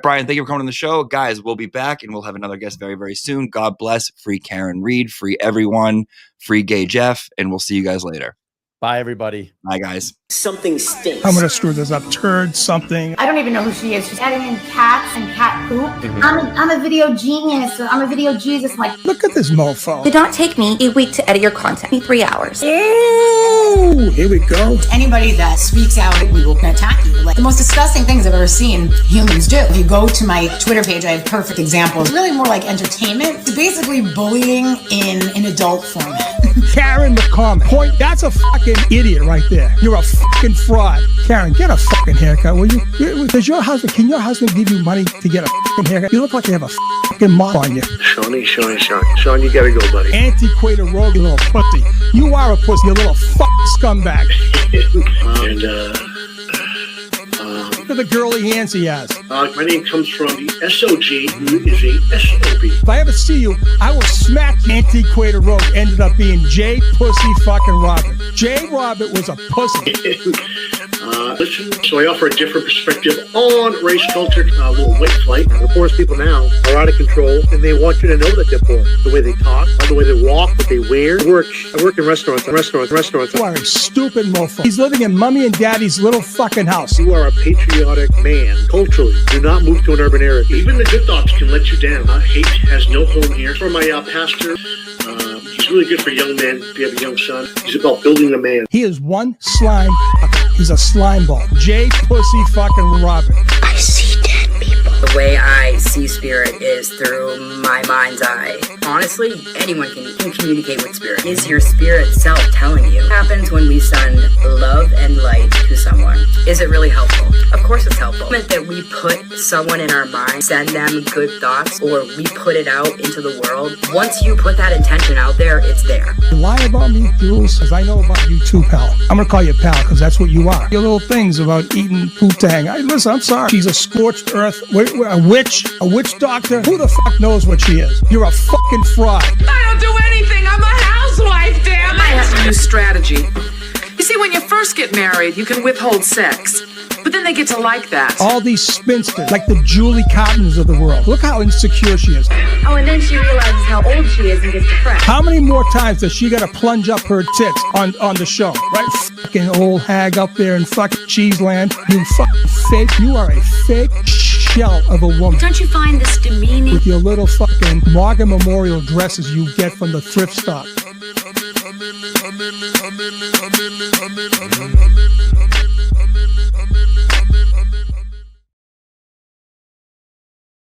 Brian, thank you for coming on the show. Guys, we'll be back and we'll have another guest very, very soon. God bless. Free Karen Reed, free everyone, free Gay Jeff, and we'll see you guys later. Bye, everybody. Bye, guys. Something stinks. I'm gonna screw this up. Turd something. I don't even know who she is. She's adding in cats and cat poop. I'm a video genius. I'm a video Jesus. I'm like, Look at this mofo. Did not take me a week to edit your content. Me 3 hours. Ooh, here we go. Anybody that speaks out, we will attack you. Like the most disgusting things I've ever seen humans do. If you go to my Twitter page, I have perfect examples. It's really more like entertainment. It's basically bullying in an adult format. Karen McCormick. Point. That's a fucking idiot right there. You're a fucking fraud. Karen, get a fucking haircut, will you? Can your husband give you money to get a fucking haircut? You look like you have a fucking mop on you. Sean, you gotta go, buddy. Antiquated rogue, you little pussy. You are a pussy, you little fucking scumbag. Look at the girly hands he has. My name comes from the SOG, who is a SOB. If I ever see you, I will smack you. Antiquated rogue ended up being J. Pussy fucking Robert. J. Robert was a pussy. Listen, so I offer a different perspective on race culture. A little white flight. The poorest people now are out of control, and they want you to know that they're poor. The way they talk, the way they walk, what they wear. I work in restaurants. You are a stupid mofo. He's living in mommy and daddy's little fucking house. You are a patriotic man. Culturally, do not move to an urban area. Even the good thoughts can let you down. Hate has no home here. For my pastor, he's really good for young men. If you have a young son, he's about building a man. He is one slime. He's a slime ball. J. Pussy fucking Robert. I see dead people. The way I see spirit is through my mind's eye. Honestly, anyone can communicate with spirit. Is your spirit self telling you? What happens when we send love and light to someone? Is it really helpful? Of course it's helpful. The moment that we put someone in our mind, send them good thoughts, or we put it out into the world, once you put that intention out there, it's there. You lie about me, Jules, because I know about you too, pal. I'm going to call you pal because that's what you are. Your little things about eating poo-tang. Listen, I'm sorry. She's a scorched earth, a witch doctor. Who the fuck knows what she is? You're a fucking fraud. I don't do anything. I'm a housewife, damn it. I have a new strategy. You see, when you first get married, you can withhold sex. But then they get to like that. All these spinsters, like the Julie Carpenters of the world. Look how insecure she is. Oh, and then she realizes how old she is and gets depressed. How many more times does she gotta plunge up her tits on the show? Right? Fucking old hag up there in fucking Cheeseland. You fucking fake. You are a fake shell of a woman. Don't you find this demeaning? With your little fucking Morgan Memorial dresses you get from the thrift store.